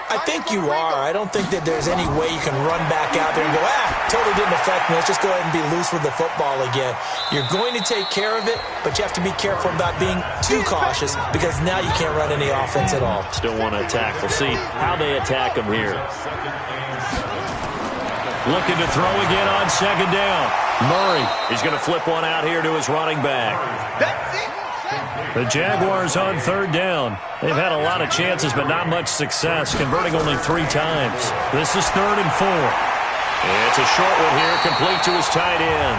I think you are. I don't think that there's any way you can run back out there and go, totally didn't affect me. Let's just go ahead and be loose with the football again. You're going to take care of it, but you have to be careful about being too cautious because now you can't run any offense at all. Still want to attack. We'll see how they attack them here. Looking to throw again on second down. Murray, he's going to flip one out here to his running back. The Jaguars on third down. They've had a lot of chances, but not much success, converting only 3 times. This is 3rd and 4. It's a short one here, complete to his tight end.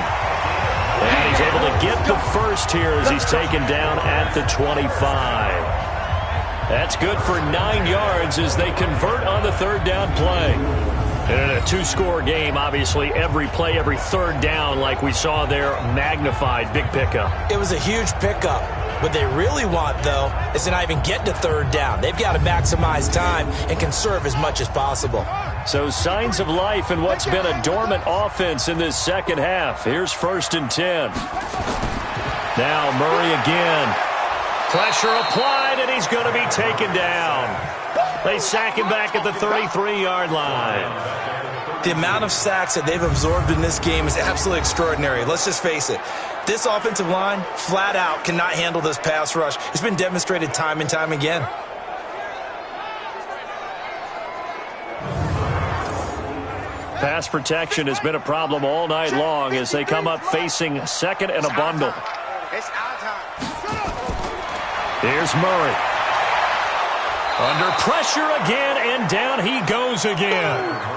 And he's able to get the first here as he's taken down at the 25. That's good for 9 yards as they convert on the third down play. And in a 2-score game, obviously, every play, every third down, like we saw there, magnified. Big pickup. It was a huge pickup. What they really want, though, is to not even get to third down. They've got to maximize time and conserve as much as possible. So signs of life in what's been a dormant offense in this second half. Here's 1st and 10. Now Murray again. Pressure applied, and he's going to be taken down. They sack him back at the 33-yard line. The amount of sacks that they've absorbed in this game is absolutely extraordinary. Let's just face it. This offensive line, flat out, cannot handle this pass rush. It's been demonstrated time and time again. Pass protection has been a problem all night long as they come up facing second and a bundle. Here's Murray. Under pressure again, and down he goes again.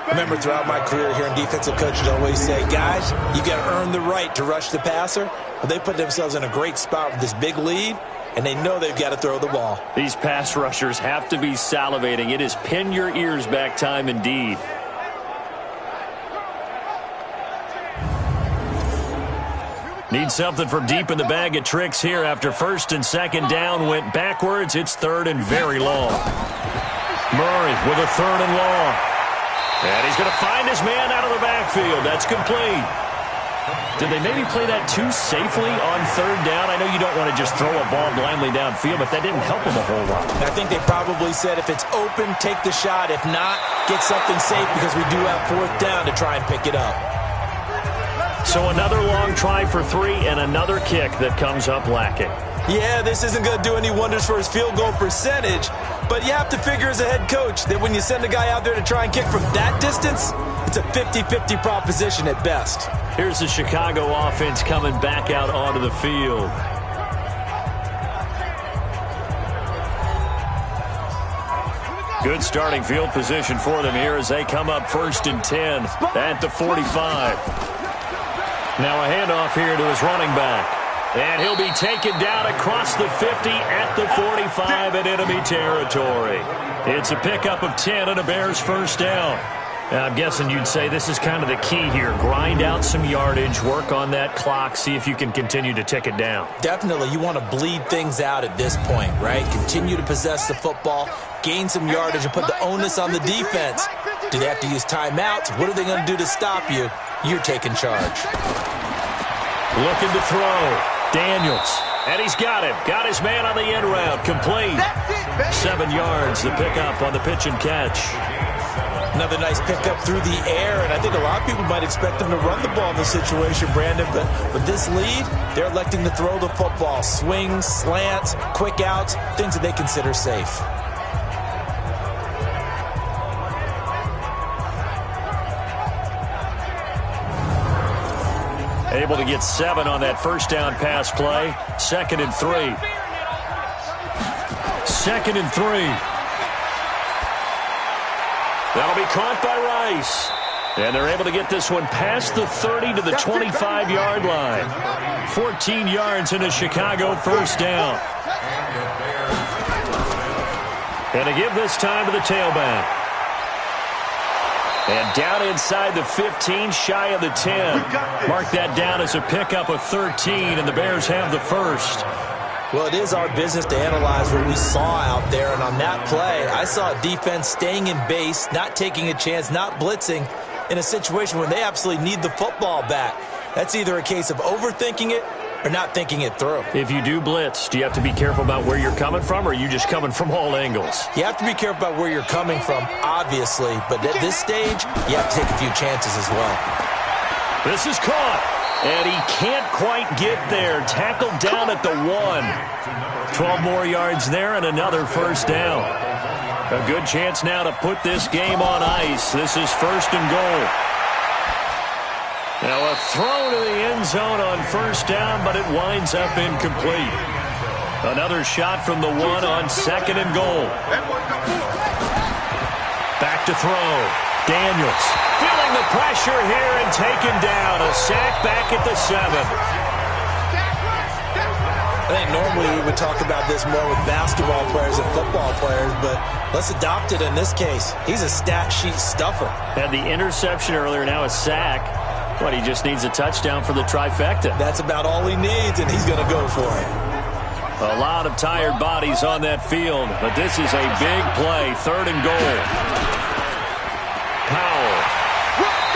Remember, throughout my career here in defensive coaches always say, guys, you got to earn the right to rush the passer. Well, they put themselves in a great spot with this big lead, and they know they've got to throw the ball. These pass rushers have to be salivating. It is pin your ears back time indeed. Need something from deep in the bag of tricks here after 1st and 2nd down went backwards. It's 3rd and very long. Murray with a 3rd and long. And he's going to find his man out of the backfield. That's complete. Did they maybe play that too safely on 3rd down? I know you don't want to just throw a ball blindly downfield, but that didn't help him a whole lot. I think they probably said if it's open, take the shot. If not, get something safe because we do have 4th down to try and pick it up. So another long try for 3 and another kick that comes up lacking. Yeah, this isn't going to do any wonders for his field goal percentage, but you have to figure as a head coach that when you send a guy out there to try and kick from that distance, it's a 50-50 proposition at best. Here's the Chicago offense coming back out onto the field. Good starting field position for them here as they come up 1st and 10 at the 45. Now a handoff here to his running back. And he'll be taken down across the 50 at the 45 in enemy territory. It's a pickup of 10 and a Bears 1st down. Now I'm guessing you'd say this is kind of the key here. Grind out some yardage, work on that clock, see if you can continue to tick it down. Definitely. You want to bleed things out at this point, right? Continue to possess the football, gain some yardage, and put the onus on the defense. Do they have to use timeouts? What are they going to do to stop you? You're taking charge. Looking to throw. Daniels. And he's got him. Got his man on the end route. Complete. 7 yards. The pickup on the pitch and catch. Another nice pickup through the air, and I think a lot of people might expect them to run the ball in this situation, Brandon, but with this lead, they're electing to throw the football. Swings, slants, quick outs, things that they consider safe. Able to get 7 on that 1st down pass play. 2nd and 3. 2nd and 3. That'll be caught by Rice. And they're able to get this one past the 30 to the 25-yard line. 14 yards into Chicago, first down. And to give this time to the tailback. And down inside the 15, shy of the 10. Mark that down as a pickup of 13, and the Bears have the first. Well, it is our business to analyze what we saw out there, and on that play, I saw a defense staying in base, not taking a chance, not blitzing, in a situation when they absolutely need the football back. That's either a case of overthinking it or not thinking it through. If you do blitz, do you have to be careful about where you're coming from, or are you just coming from all angles? You have to be careful about where you're coming from, obviously, but at this stage, you have to take a few chances as well. This is caught, and he can't quite get there. Tackled down at the 1. 12 more yards there and another first down. A good chance now to put this game on ice. This is first and goal. Now a throw to the end zone on first down, but it winds up incomplete. Another shot from the 1 on second and goal. Back to throw. Daniels feeling the pressure here and taken down. A sack back at the 7. I think normally we would talk about this more with basketball players and football players, but let's adopt it in this case. He's a stat sheet stuffer. Had the interception earlier, now a sack. But he just needs a touchdown for the trifecta. That's about all he needs, and he's going to go for it. A lot of tired bodies on that field, but this is a big play. Third and goal. Powell.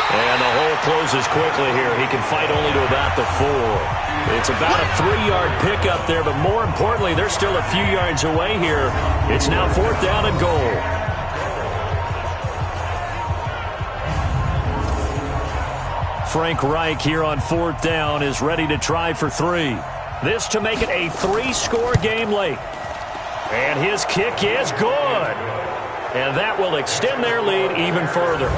And the hole closes quickly here. He can fight only to about the 4. It's about a 3-yard pickup there, but more importantly, they're still a few yards away here. It's now 4th down and goal. Frank Reich here on 4th down is ready to try for 3. This to make it a 3-score game late. And his kick is good. And that will extend their lead even further.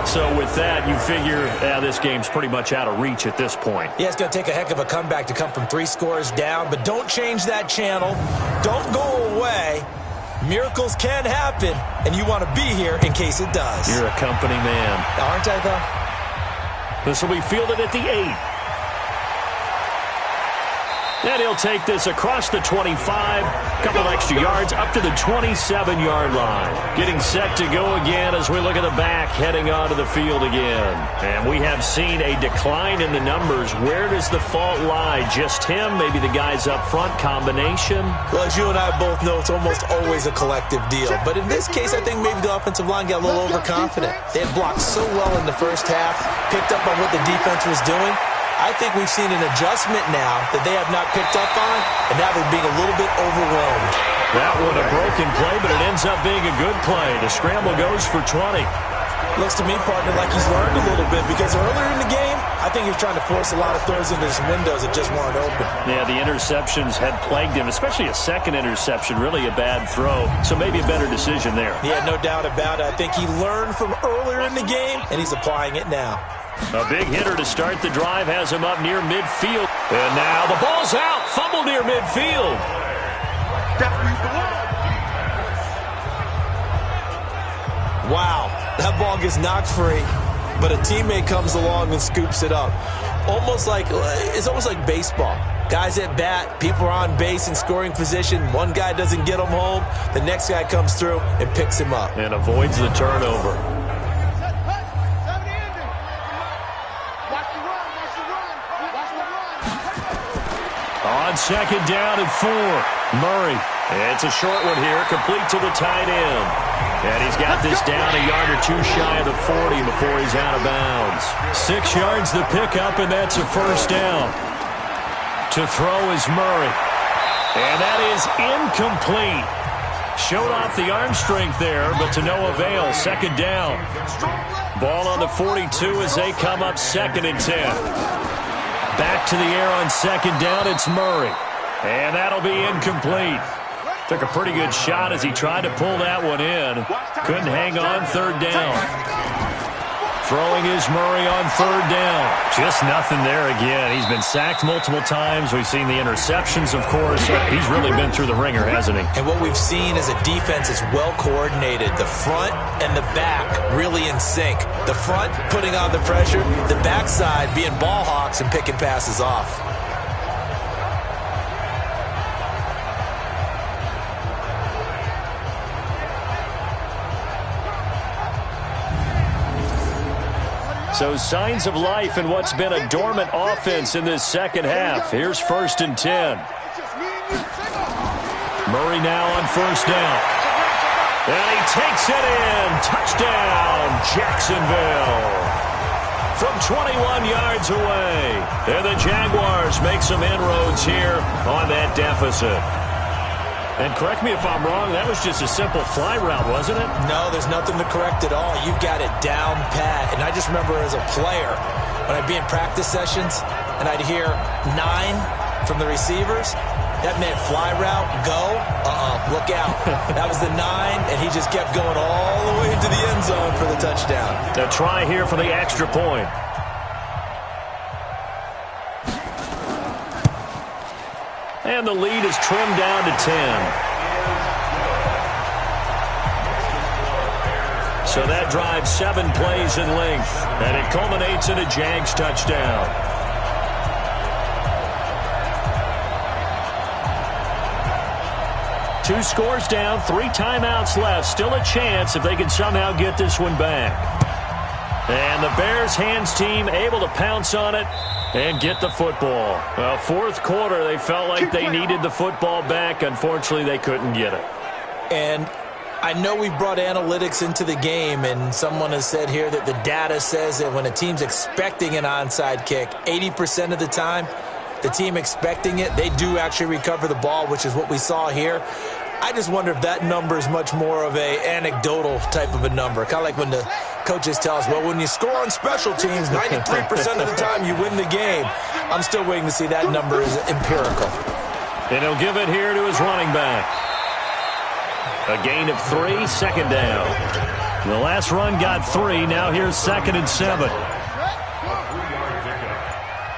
So with that, you figure this game's pretty much out of reach at this point. Yeah, it's going to take a heck of a comeback to come from 3 scores down, but don't change that channel. Don't go away. Miracles can happen, and you want to be here in case it does. You're a company man. Aren't I, though? This will be fielded at the 8. And he'll take this across the 25, couple of extra yards, up to the 27-yard line. Getting set to go again as we look at the back, heading onto the field again. And we have seen a decline in the numbers. Where does the fault lie? Just him? Maybe the guys up front? Combination? Well, as you and I both know, it's almost always a collective deal. But in this case, I think maybe the offensive line got a little overconfident. They had blocked so well in the first half, picked up on what the defense was doing. I think we've seen an adjustment now that they have not picked up on, and now they're being a little bit overwhelmed. That one a broken play, but it ends up being a good play. The scramble goes for 20. Looks to me, partner, like he's learned a little bit, because earlier in the game, I think he was trying to force a lot of throws into some windows that just weren't open. Yeah, the interceptions had plagued him, especially a second interception, really a bad throw. So maybe a better decision there. Yeah, no doubt about it. I think he learned from earlier in the game, and he's applying it now. A big hitter to start the drive has him up near midfield. And now the ball's out. Fumble near midfield. Wow, that ball gets knocked free, but a teammate comes along and scoops it up. It's almost like baseball. Guys at bat, people are on base in scoring position. One guy doesn't get him home. The next guy comes through and picks him up. And avoids the turnover. On second down and 4. Murray. It's a short one here, complete to the tight end. And he's got this down a yard or 2 shy of the 40 before he's out of bounds. 6 yards the pickup, and that's a first down. To throw is Murray. And that is incomplete. Showed off the arm strength there, but to no avail. Second down. Ball on the 42 as they come up second and 10. Back to the air on second down, it's Murray. And that'll be incomplete. Took a pretty good shot as he tried to pull that one in. Couldn't hang on, third down. Throwing is Murray on third down. Just nothing there again. He's been sacked multiple times. We've seen the interceptions, of course. He's really been through the ringer, hasn't he? And what we've seen is a defense is well coordinated. The front and the back really in sync. The front putting on the pressure. The backside being ball hawks and picking passes off. So signs of life in what's been a dormant offense in this second half. Here's 1st and 10. Murray now on first down. And he takes it in. Touchdown, Jacksonville. From 21 yards away. And the Jaguars make some inroads here on that deficit. And correct me if I'm wrong, that was just a simple fly route, wasn't it? No, there's nothing to correct at all. You've got it down pat. And I just remember as a player, when I'd be in practice sessions and I'd hear 9 from the receivers, that meant fly route, go, look out. That was the 9, and he just kept going all the way into the end zone for the touchdown. A try here for the extra point. And the lead is trimmed down to 10. So that drives 7 plays in length, and it culminates in a Jags touchdown. Two scores down, 3 timeouts left. Still a chance if they can somehow get this one back. And the Bears hands team able to pounce on it and get the football. Well, fourth quarter, they felt like they needed the football back. Unfortunately, they couldn't get it. And I know we've brought analytics into the game, and someone has said here that the data says that when a team's expecting an onside kick, 80% of the time, the team expecting it, they do actually recover the ball, which is what we saw here. I just wonder if that number is much more of a anecdotal type of a number. Kind of like when the coaches tell us, well, when you score on special teams, 93% of the time you win the game. I'm still waiting to see that number is empirical. And he'll give it here to his running back. A gain of 3, second down. The last run got 3. Now here's 2nd and 7.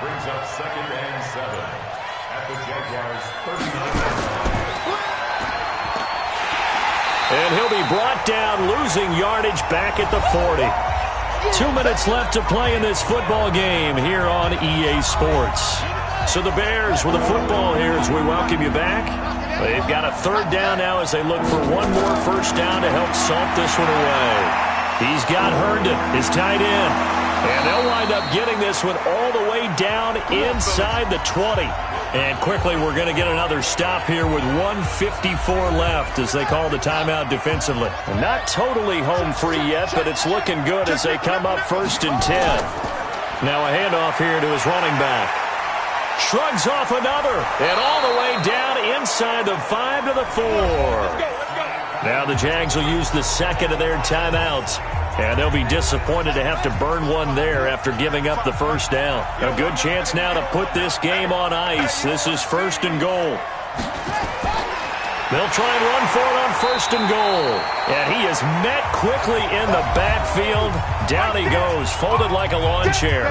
Brings up 2nd and 7 at the Jaguars 39. And he'll be brought down, losing yardage back at the 40. 2 minutes left to play in this football game here on EA Sports. So the Bears with the football here as we welcome you back. They've got a 3rd down now as they look for one more first down to help salt this one away. He's got Herndon, his tight end. And they'll wind up getting this one all the way down inside the 20. And quickly, we're going to get another stop here with 1:54 left as they call the timeout defensively. And not totally home free yet, but it's looking good as they come up 1st and 10. Now a handoff here to his running back. Shrugs off another, and all the way down inside the 5 to the 4. Now the Jags will use the 2nd of their timeouts. And they'll be disappointed to have to burn one there after giving up the first down. A good chance now to put this game on ice. This is 1st and goal. They'll try and run for it on 1st and goal. And he is met quickly in the backfield. Down he goes, folded like a lawn chair.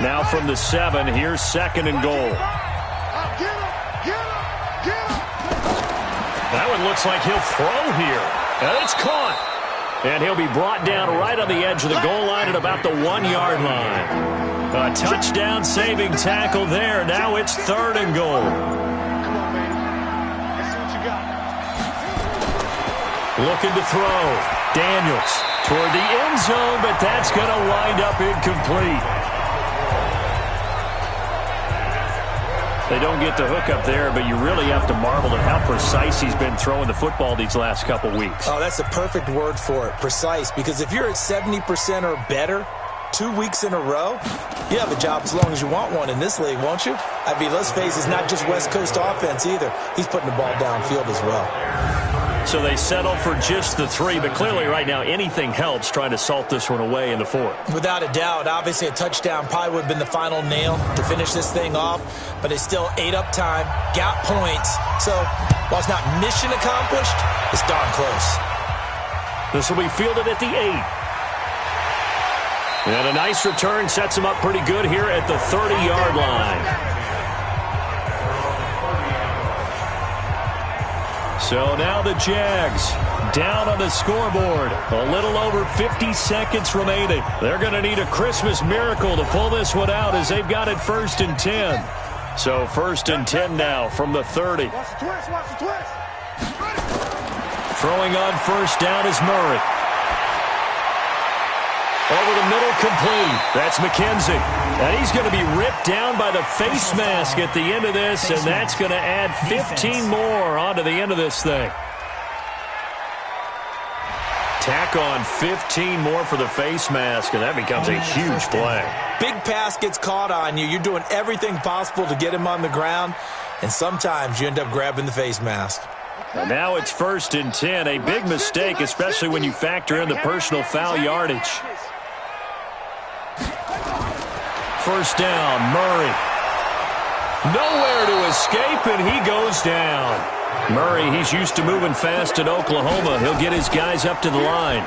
Now from the 7, here's 2nd and goal. That one looks like he'll throw here. And it's caught. And he'll be brought down right on the edge of the goal line at about the 1-yard line. A touchdown saving tackle there. Now it's 3rd and goal. Looking to throw. Daniels toward the end zone, but that's going to wind up incomplete. They don't get the hook up there, but you really have to marvel at how precise he's been throwing the football these last couple weeks. Oh, that's the perfect word for it, precise. Because if you're at 70% or better 2 weeks in a row, you have a job as long as you want one in this league, won't you? I mean, let's face it, it's not just West Coast offense either. He's putting the ball downfield as well. So they settle for just the 3, but clearly right now anything helps trying to salt this one away in the 4th. Without a doubt, obviously a touchdown probably would have been the final nail to finish this thing off, but they still ate up time, got points. So while it's not mission accomplished, it's darn close. This will be fielded at the 8. And a nice return sets him up pretty good here at the 30-yard line. So now the Jags down on the scoreboard. A little over 50 seconds remaining. They're going to need a Christmas miracle to pull this one out as they've got it 1st and 10. So 1st and 10 now from the 30. Watch the twist, watch the twist. Throwing on 1st down is Murray. Over the middle, complete. That's McKenzie. And he's going to be ripped down by the face mask at the end of this, and that's going to add 15 more onto the end of this thing. Tack on 15 more for the face mask, and that becomes a huge play. Big pass gets caught on you. You're doing everything possible to get him on the ground, and sometimes you end up grabbing the face mask. And now it's 1st and 10. A big mistake, especially when you factor in the personal foul yardage. 1st down, Murray. Nowhere to escape, and he goes down. Murray, he's used to moving fast in Oklahoma. He'll get his guys up to the line.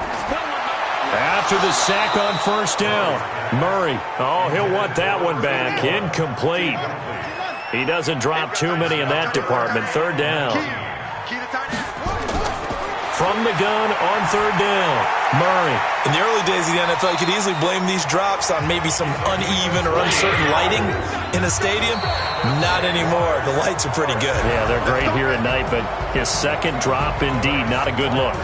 After the sack on 1st down, Murray. Oh, he'll want that one back. Incomplete. He doesn't drop too many in that department. 3rd down. From the gun on 3rd down, Murray. In the early days of the NFL, you could easily blame these drops on maybe some uneven or uncertain lighting in a stadium. Not anymore. The lights are pretty good. Yeah, they're great here at night, but his second drop, indeed, not a good look.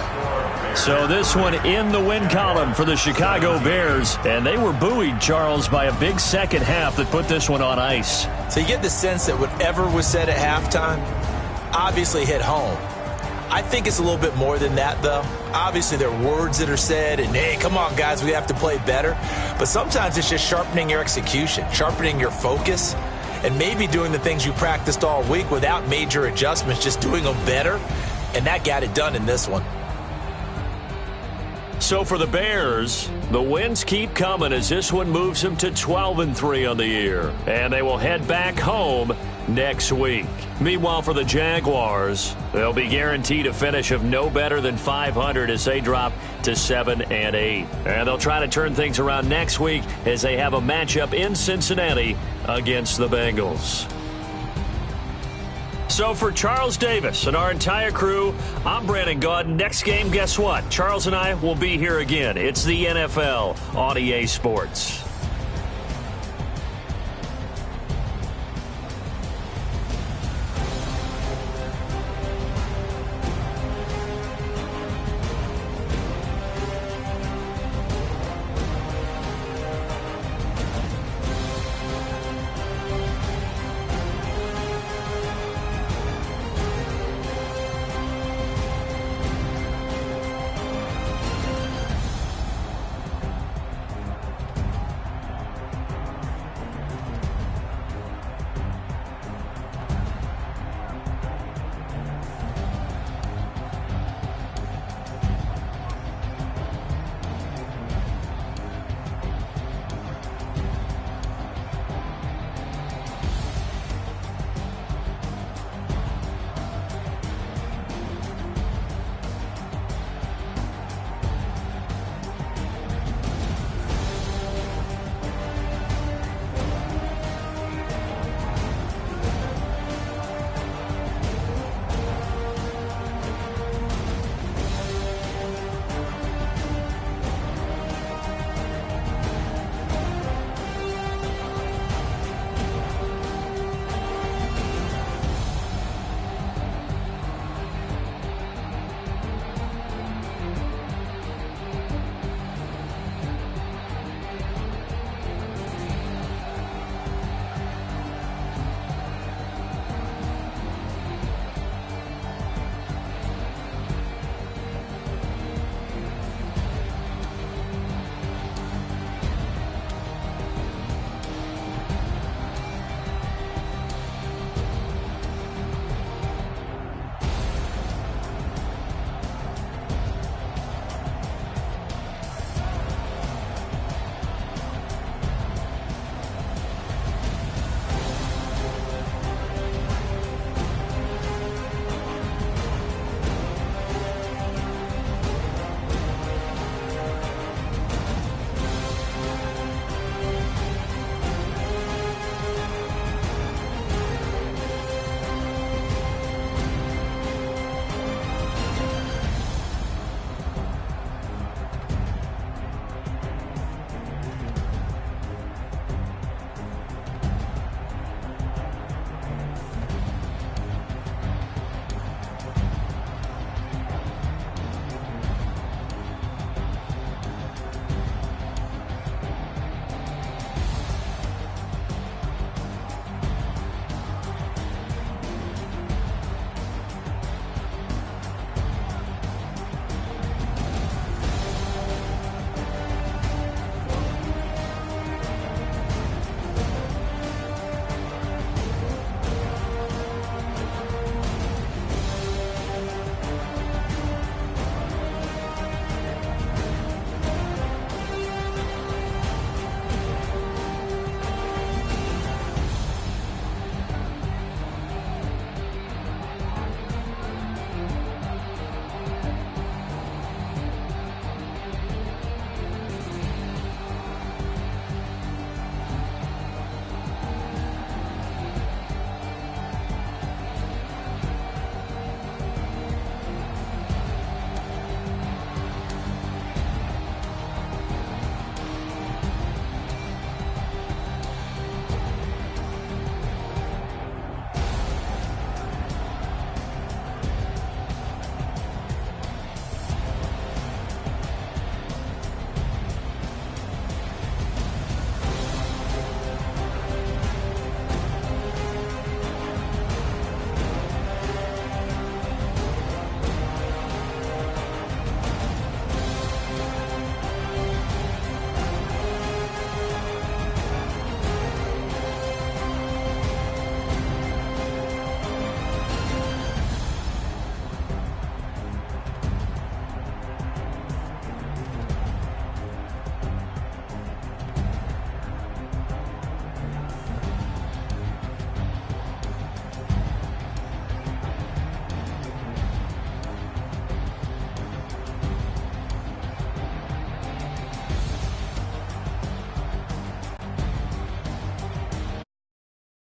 So this one in the win column for the Chicago Bears, and they were buoyed, Charles, by a big second half that put this one on ice. So you get the sense that whatever was said at halftime obviously hit home. I think it's a little bit more than that, though. Obviously, there are words that are said, and, hey, come on, guys, we have to play better. But sometimes it's just sharpening your execution, sharpening your focus, and maybe doing the things you practiced all week without major adjustments, just doing them better, and that got it done in this one. So for the Bears, the wins keep coming as this one moves them to 12-3 on the year. And they will head back home next week. Meanwhile, for the Jaguars, they'll be guaranteed a finish of no better than 500 as they drop to 7-8. And they'll try to turn things around next week as they have a matchup in Cincinnati against the Bengals. So for Charles Davis and our entire crew, I'm Brandon Gaudin. Next game, guess what? Charles and I will be here again. It's the NFL on EA Sports.